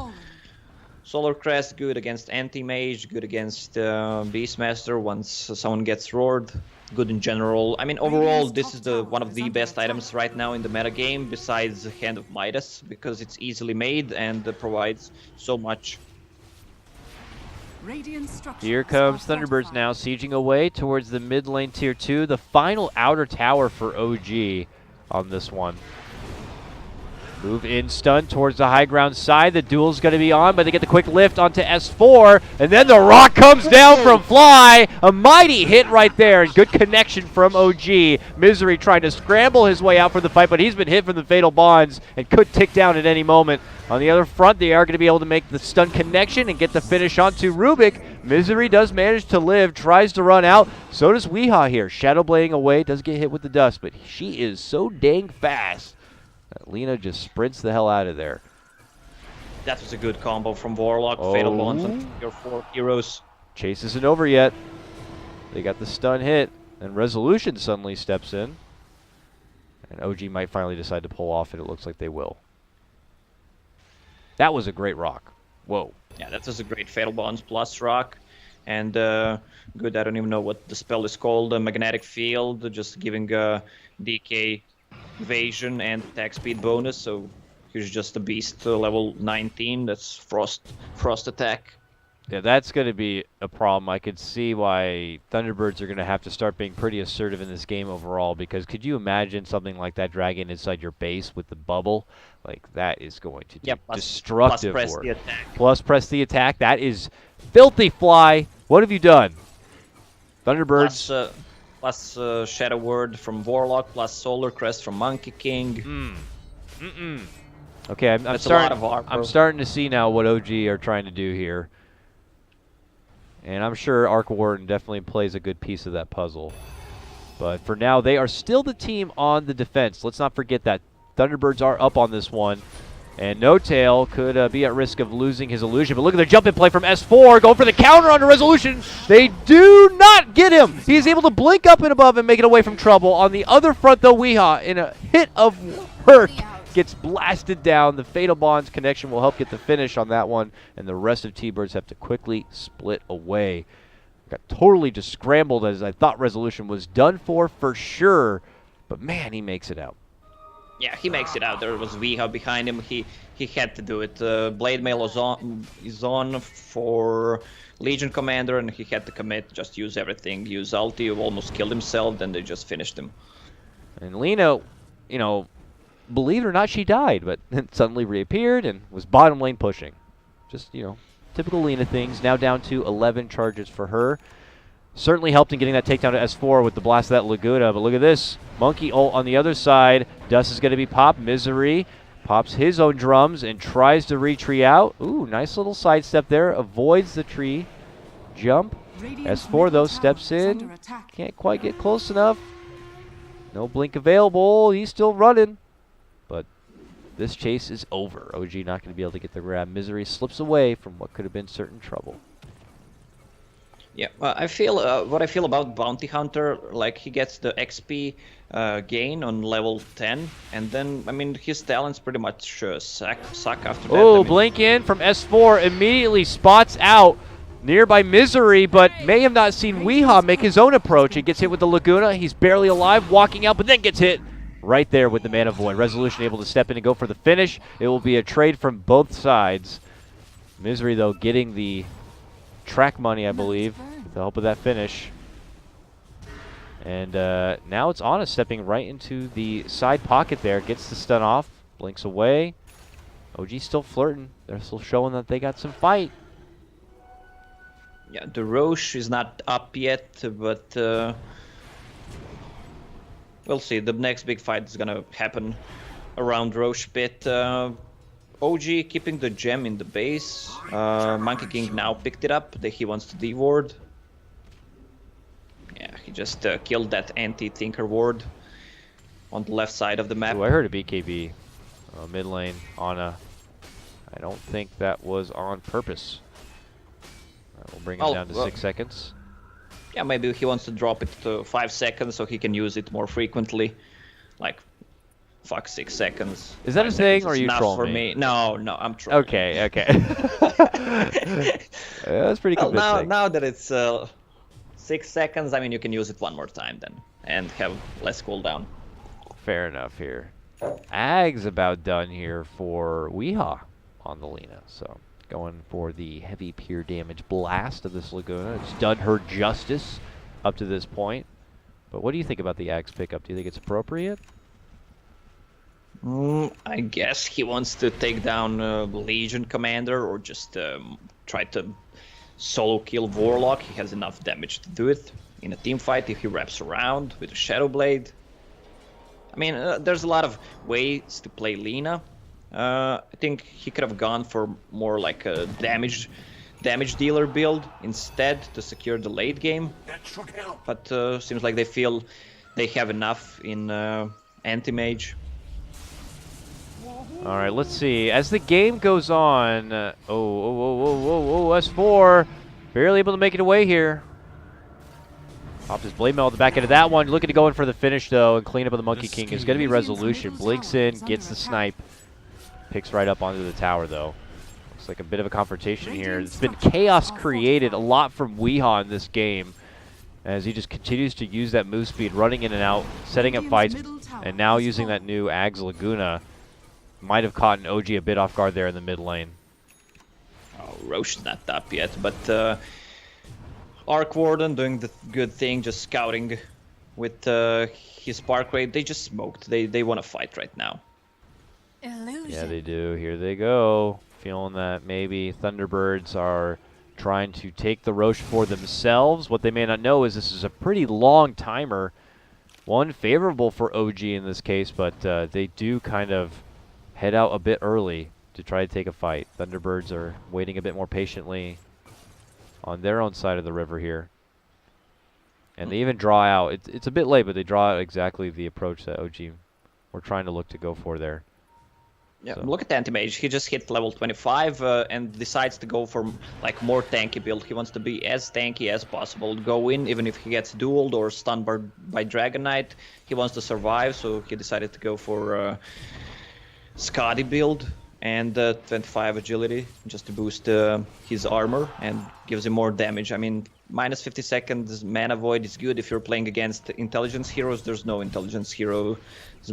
Speaker 2: Solar Crest good against Anti-Mage, good against Beastmaster once someone gets roared. Good in general. I mean, overall, this is one of the best items right now in the meta game, besides Hand of Midas, because it's easily made and provides so much.
Speaker 1: Here comes ThunderBirds now, sieging away towards the mid lane tier 2. The final outer tower for OG on this one. Move in stun towards the high ground side. The duel's going to be on, but they get the quick lift onto S4. And then the rock comes down from Fly. A mighty hit right there. Good connection from OG. Misery trying to scramble his way out for the fight, but he's been hit from the Fatal Bonds and could tick down at any moment. On the other front, they are going to be able to make the stun connection and get the finish onto Rubik. Misery does manage to live, tries to run out. So does Weehaw here. Shadow blading away, does get hit with the dust, but she is so dang fast. Lena just sprints the hell out of there.
Speaker 2: That was a good combo from Warlock. Fatal Bonds on your 4 heroes.
Speaker 1: Chase isn't over yet. They got the stun hit, and Resolution suddenly steps in. And OG might finally decide to pull off, and it looks like they will. That was a great rock. Whoa.
Speaker 2: Yeah, that was a great Fatal Bonds plus rock. And good, I don't even know what the spell is called. Magnetic Field, just giving DK evasion and attack speed bonus, so he's just a beast level 19. That's frost attack.
Speaker 1: Yeah, that's going to be a problem. I could see why ThunderBirds are going to have to start being pretty assertive in this game overall, because could you imagine something like that dragging inside your base with the bubble? Like, that is going to do destructive
Speaker 2: plus press
Speaker 1: work.
Speaker 2: the attack.
Speaker 1: Plus press the attack. That is filthy, Fly. What have you done? ThunderBirds.
Speaker 2: Plus Shadow Word from Warlock, plus Solar Crest from Monkey King.
Speaker 1: Okay, I'm starting to see now what OG are trying to do here. And I'm sure Arc Warden definitely plays a good piece of that puzzle. But for now, they are still the team on the defense. Let's not forget that. ThunderBirds are up on this one. And No-Tail could be at risk of losing his illusion. But look at the jump and play from S4. Going for the counter under Resolution. They do not get him. He's able to blink up and above and make it away from trouble. On the other front, though, Weehaw, in a hit of hurt, gets blasted down. The Fatal Bonds connection will help get the finish on that one. And the rest of T-Birds have to quickly split away. Got totally just scrambled as I thought Resolution was done for sure. But, man, he makes it out.
Speaker 2: Yeah, he makes it out. There was Weehaw behind him. He had to do it. Blade Mail is on for Legion Commander, and he had to commit. Just use everything. Use ulti. Almost killed himself. Then they just finished him.
Speaker 1: And Lena, you know, believe it or not, she died, but then suddenly reappeared and was bottom lane pushing. Just, you know, Typical Lena things. Now down to 11 charges for her. Certainly helped in getting that takedown to S4 with the blast of that Laguna, but look at this. Monkey ult on the other side. Dust is going to be popped. Misery pops his own drums and tries to retreat out. Ooh, nice little sidestep there. Avoids the tree jump. S4, though, steps in. Can't quite get close enough. No blink available. He's still running. But this chase is over. OG not going to be able to get the grab. Misery slips away from what could have been certain trouble.
Speaker 2: Yeah, well, I feel what I feel about Bounty Hunter, like he gets the XP gain on level 10, and then, I mean, his talents pretty much suck after that.
Speaker 1: Oh,
Speaker 2: I mean,
Speaker 1: blink in from S4, immediately spots out nearby Misery, but may have not seen Weehaw make his own approach. He gets hit with the Laguna. He's barely alive, walking out, but then gets hit right there with the Mana Void. Resolution able to step in and go for the finish. It will be a trade from both sides. Misery, though, getting the track money, I believe, with the help of that finish. And now it's Ana stepping right into the side pocket there. Gets the stun off. Blinks away. OG still flirting. They're still showing that they got some fight.
Speaker 2: Yeah, the Roche is not up yet, but we'll see. The next big fight is gonna happen around Roche pit. OG keeping the gem in the base. Monkey King now picked it up. That he wants to D-ward. Yeah, he just killed that anti-Tinker ward on the left side of the map.
Speaker 1: Ooh, I heard a BKB. Mid lane, Ana. I don't think that was on purpose. We'll bring him down to 6 seconds.
Speaker 2: Yeah, maybe he wants to drop it to 5 seconds so he can use it more frequently. Like, fuck 6 seconds.
Speaker 1: Is that a thing, or are you trolling
Speaker 2: me? No, I'm trolling.
Speaker 1: Okay, okay. That's pretty
Speaker 2: well,
Speaker 1: convincing.
Speaker 2: now that it's 6 seconds, I mean, you can use it one more time then, and have less cooldown.
Speaker 1: Fair enough here. Ag's about done here for Weehaw on the Lena, so going for the heavy pure damage blast of this Laguna. It's done her justice up to this point. But what do you think about the Ag's pickup? Do you think it's appropriate?
Speaker 2: I guess he wants to take down Legion Commander, or just try to solo kill Warlock. He has enough damage to do it in a team fight if he wraps around with a Shadow Blade. I mean, there's a lot of ways to play Lina. I think he could have gone for more like a damage dealer build instead to secure the late game. But seems like they feel they have enough in anti-mage.
Speaker 1: All right, let's see. As the game goes on, S4 barely able to make it away here. Popped his blade mail at the back end of that one. Looking to go in for the finish, though, and clean up with the Monkey King. It's going to be Resolution. Blinks in, gets the snipe. Picks right up onto the tower, though. Looks like a bit of a confrontation here. It's been chaos created a lot from Weehaw in this game, as he just continues to use that move speed, running in and out, setting up fights, and now using that new Ag's Laguna. Might have caught an OG a bit off guard there in the mid lane.
Speaker 2: Oh, Roche is not up yet, but Arc Warden doing the good thing, just scouting with his Spark Raid. They just smoked. They want to fight right now.
Speaker 4: Illusion.
Speaker 1: Yeah, they do. Here they go. Feeling that maybe ThunderBirds are trying to take the Roche for themselves. What they may not know is this is a pretty long timer. One favorable for OG in this case, but they do kind of head out a bit early to try to take a fight. ThunderBirds are waiting a bit more patiently on their own side of the river here. And they even draw out. It's a bit late, but they draw out exactly the approach that OG were trying to look to go for there.
Speaker 2: Yeah,
Speaker 1: So.
Speaker 2: look at Anti-Mage. He just hit level 25 and decides to go for like more tanky build. He wants to be as tanky as possible. Go in, even if he gets dueled or stunned by Dragon Knight. He wants to survive, so he decided to go for Scotty build and 25 agility just to boost his armor and gives him more damage. I mean, minus 50 seconds mana void is good if you're playing against intelligence heroes. There's no intelligence hero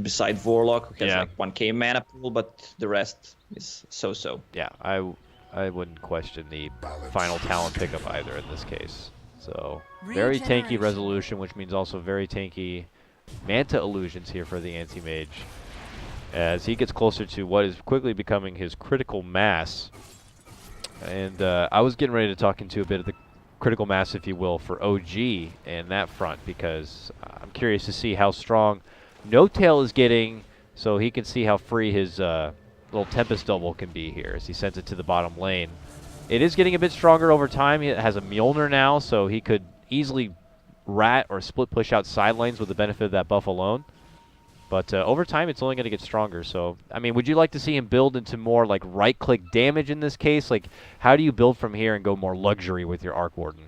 Speaker 2: beside Warlock, who has like 1k mana pool, but the rest is so-so.
Speaker 1: Yeah, I wouldn't question the final talent pickup either in this case. So very tanky Resolution, which means also very tanky Manta Illusions here for the Anti-Mage, as he gets closer to what is quickly becoming his critical mass. And I was getting ready to talk into a bit of the critical mass, if you will, for OG in that front, because I'm curious to see how strong No Tail is getting, so he can see how free his little Tempest double can be here as he sends it to the bottom lane. It is getting a bit stronger over time. He has a Mjolnir now, so he could easily rat or split push out side lanes with the benefit of that buff alone. But over time, it's only going to get stronger. So, I mean, would you like to see him build into more like right-click damage in this case? Like, how do you build from here and go more luxury with your Arc Warden?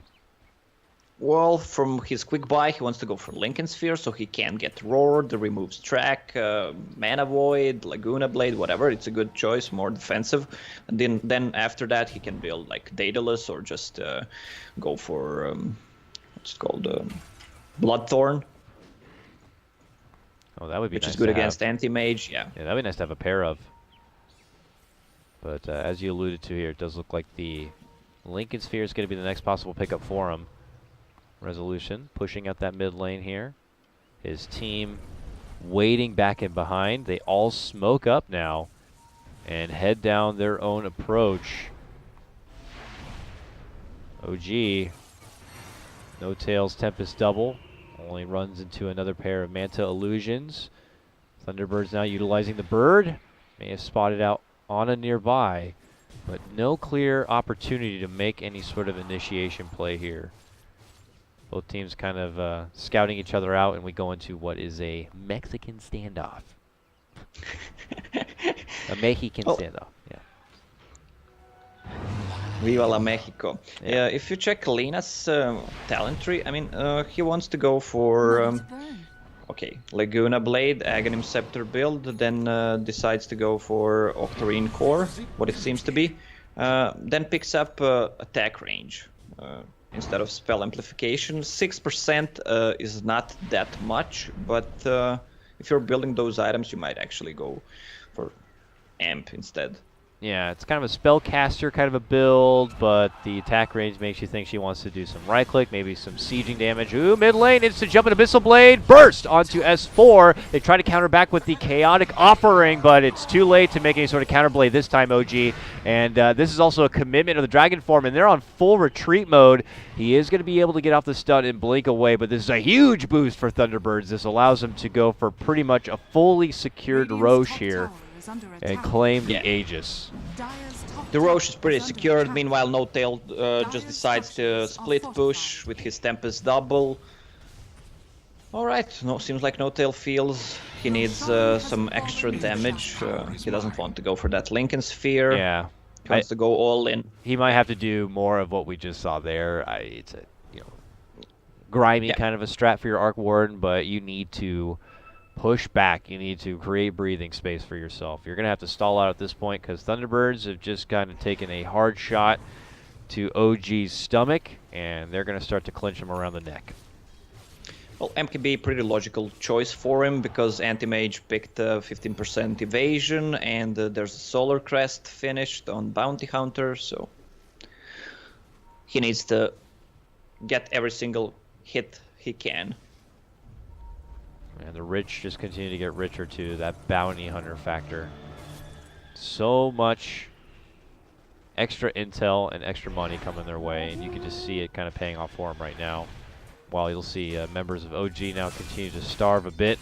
Speaker 2: Well, from his quick buy, he wants to go for Lincoln Sphere, so he can get Roared, removes Track, Mana Void, Laguna Blade, whatever. It's a good choice, more defensive. And then after that, he can build like Daedalus or just go for what's it called, Bloodthorn.
Speaker 1: Oh, that would be
Speaker 2: which
Speaker 1: nice
Speaker 2: is good
Speaker 1: to
Speaker 2: against
Speaker 1: have.
Speaker 2: Anti-Mage, yeah.
Speaker 1: Yeah, that'd be nice to have a pair of. But as you alluded to here, it does look like the Lincoln Sphere is going to be the next possible pickup for him. Resolution pushing out that mid lane here. His team waiting back and behind. They all smoke up now and head down their own approach. OG, No Tails Tempest double. Only runs into another pair of Manta Illusions. ThunderBirds now utilizing the bird. May have spotted out Ana nearby, but no clear opportunity to make any sort of initiation play here. Both teams kind of scouting each other out, and we go into what is a Mexican standoff. A Mexican standoff, yeah.
Speaker 2: Viva la Mexico. Yeah, if you check Lena's talent tree, I mean, he wants to go for, okay, Laguna Blade, Aghanim Scepter build, then decides to go for Octarine Core, what it seems to be, then picks up attack range instead of spell amplification. 6% is not that much, but if you're building those items, you might actually go for Amp instead.
Speaker 1: Yeah, it's kind of a spellcaster kind of a build, but the attack range makes you think she wants to do some right-click, maybe some sieging damage. Ooh, mid lane, instant jump and Abyssal Blade, burst onto S4. They try to counter back with the Chaotic Offering, but it's too late to make any sort of counterblade this time, OG. And this is also a commitment of the Dragon Form, and they're on full retreat mode. He is going to be able to get off the stun and blink away, but this is a huge boost for ThunderBirds. This allows them to go for pretty much a fully secured Roche here and claim the Aegis.
Speaker 2: The Roche is pretty secured. Meanwhile, No Tail just decides to split push with his Tempest double. Alright, seems like No Tail feels he needs some extra damage. He doesn't want to go for that Lincoln Sphere.
Speaker 1: Yeah.
Speaker 2: He wants to go all in.
Speaker 1: He might have to do more of what we just saw there. It's a grimy kind of a strat for your Arc Warden, but you need to push back. You need to create breathing space for yourself. You're going to have to stall out at this point because ThunderBirds have just kind of taken a hard shot to OG's stomach, and they're going to start to clinch him around the neck.
Speaker 2: Well, MKB, pretty logical choice for him because Anti-Mage picked 15% evasion, and there's a Solar Crest finished on Bounty Hunter, so he needs to get every single hit he can.
Speaker 1: And the rich just continue to get richer too, that bounty hunter factor. So much extra intel and extra money coming their way, and you can just see it kind of paying off for them right now. While you'll see members of OG now continue to starve a bit,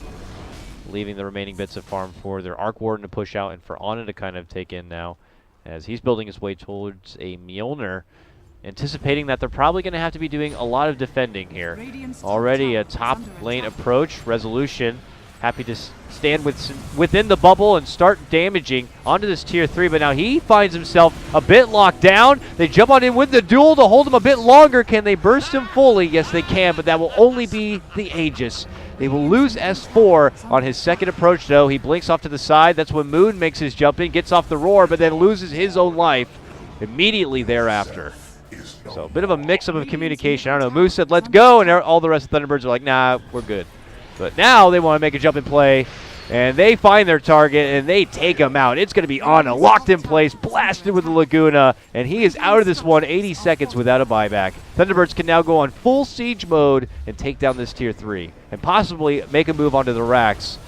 Speaker 1: leaving the remaining bits of farm for their Arc Warden to push out and for Ana to kind of take in now, as he's building his way towards a Mjolnir, anticipating that they're probably going to have to be doing a lot of defending here. Already a top lane approach. Resolution happy to stand within the bubble and start damaging onto this tier 3, but now he finds himself a bit locked down. They jump on in with the duel to hold him a bit longer. Can they burst him fully? Yes, they can, but that will only be the Aegis. They will lose S4 on his second approach, though. He blinks off to the side. That's when Moon makes his jump in, gets off the roar, but then loses his own life immediately thereafter. So a bit of a mix-up of communication. I don't know, Moose said, let's go, and all the rest of ThunderBirds are like, nah, we're good. But now they want to make a jump in play, and they find their target, and they take him out. It's going to be Ana, locked in place, blasted with the Laguna, and he is out of this one 80 seconds without a buyback. ThunderBirds can now go on full siege mode and take down this tier 3, and possibly make a move onto the racks.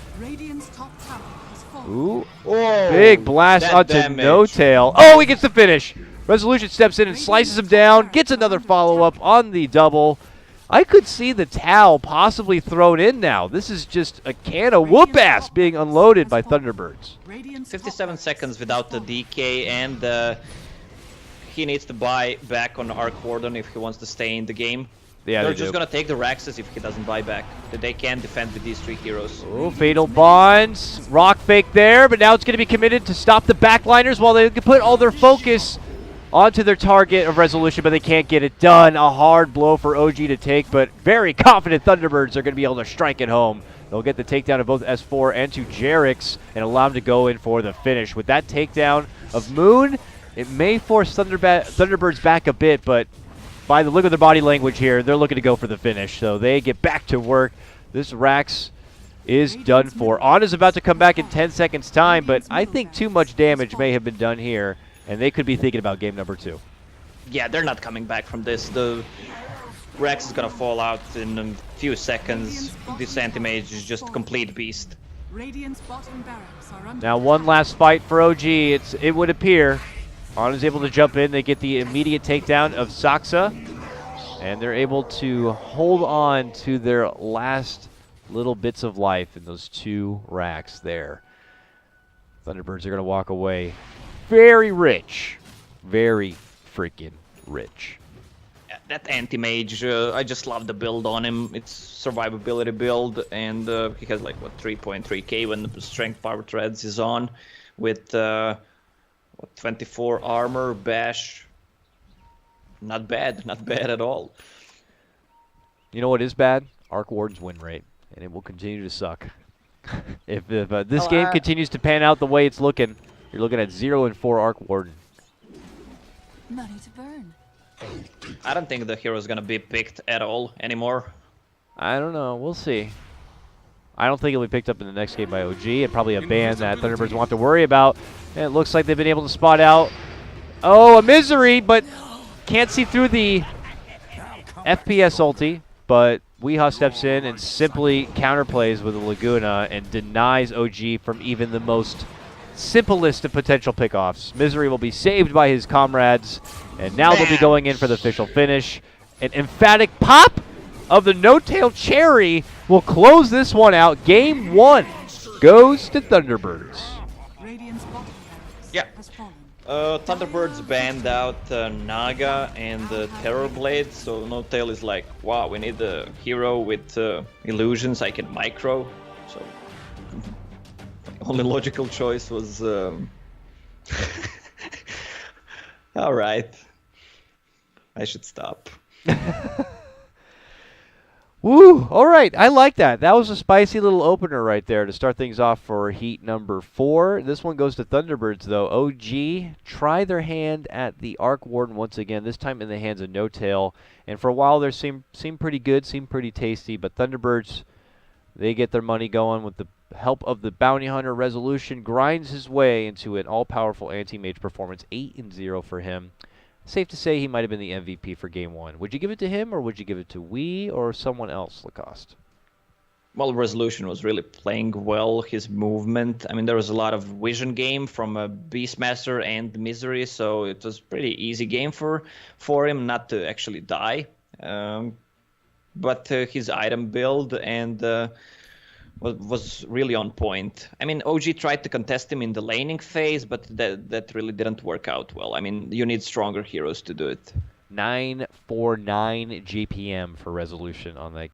Speaker 1: Ooh,
Speaker 2: Whoa,
Speaker 1: big blast onto
Speaker 2: damage.
Speaker 1: No Tail. Oh, he gets the finish. Resolution steps in and slices him down, gets another follow-up on the double. I could see the Tau possibly thrown in now. This is just a can of whoop-ass being unloaded by ThunderBirds.
Speaker 2: 57 seconds without the DK, and he needs to buy back on Arc Warden if he wants to stay in the game.
Speaker 1: Yeah,
Speaker 2: They're just gonna take the Raxes if he doesn't buy back. They can't defend with these 3 heroes.
Speaker 1: Oh, Fatal Bonds. Rock fake there, but now it's going to be committed to stop the backliners while they can put all their focus onto their target of Resolution, but they can't get it done. A hard blow for OG to take, but very confident ThunderBirds are going to be able to strike it home. They'll get the takedown of both S4 and 2 Jarix and allow him to go in for the finish. With that takedown of Moon, it may force ThunderBirds back a bit, but by the look of their body language here, they're looking to go for the finish. So they get back to work. This Rax is done for. Ana's about to come back in 10 seconds time, but I think too much damage may have been done here, and they could be thinking about game number 2.
Speaker 2: Yeah, they're not coming back from this. The Rax is gonna fall out in a few seconds. This anti-mage is just a complete beast.
Speaker 1: Now one last fight for OG. It would appear. Ana's able to jump in. They get the immediate takedown of Saksa, and they're able to hold on to their last little bits of life in those 2 racks there. ThunderBirds are going to walk away very rich. Very freaking rich.
Speaker 2: Yeah, that anti-mage, I just love the build on him. It's survivability build, and he has like, what, 3.3k when the Strength Power Threads is on, with 24 armor, bash. Not bad at all.
Speaker 1: You know what is bad? Arc Warden's win rate, and it will continue to suck. if this game continues to pan out the way it's looking, you're looking at 0-4 Arc Warden.
Speaker 4: Money to burn.
Speaker 2: I don't think the hero is gonna be picked at all anymore.
Speaker 1: I don't know. We'll see. I don't think it'll be picked up in the next game by OG, and probably a ban that ThunderBirds won't have to worry about. And it looks like they've been able to spot out, oh, a Misery, but can't see through the FPS ulti. But Weehaw steps in and simply counterplays with a Laguna and denies OG from even the most simplest of potential pickoffs. Misery will be saved by his comrades, and now they'll be going in for the official finish. An emphatic pop of the No-Tail Cherry will close this one out. Game 1 goes to ThunderBirds.
Speaker 2: Yeah. ThunderBirds banned out Naga and Terrorblade, so No-Tail is like, wow, we need a hero with illusions I can micro. So only logical choice was all right. I should stop.
Speaker 1: Woo! All right, I like that. That was a spicy little opener right there to start things off for heat number 4. This one goes to ThunderBirds, though. OG try their hand at the Arc Warden once again, this time in the hands of No-Tail. And for a while there seemed pretty good, seemed pretty tasty, but ThunderBirds, they get their money going with the help of the Bounty Hunter. Resolution grinds his way into an all-powerful anti-mage performance, 8-0 for him. Safe to say he might have been the MVP for Game 1. Would you give it to him, or would you give it to Wii, or someone else, Lacoste?
Speaker 2: Well, Resolution was really playing well, his movement. I mean, there was a lot of vision game from Beastmaster and Misery, so it was pretty easy game for him not to actually die. But his item build and was really on point. I mean, OG tried to contest him in the laning phase, but that really didn't work out well. I mean, you need stronger heroes to do it.
Speaker 1: 949 GPM for Resolution on that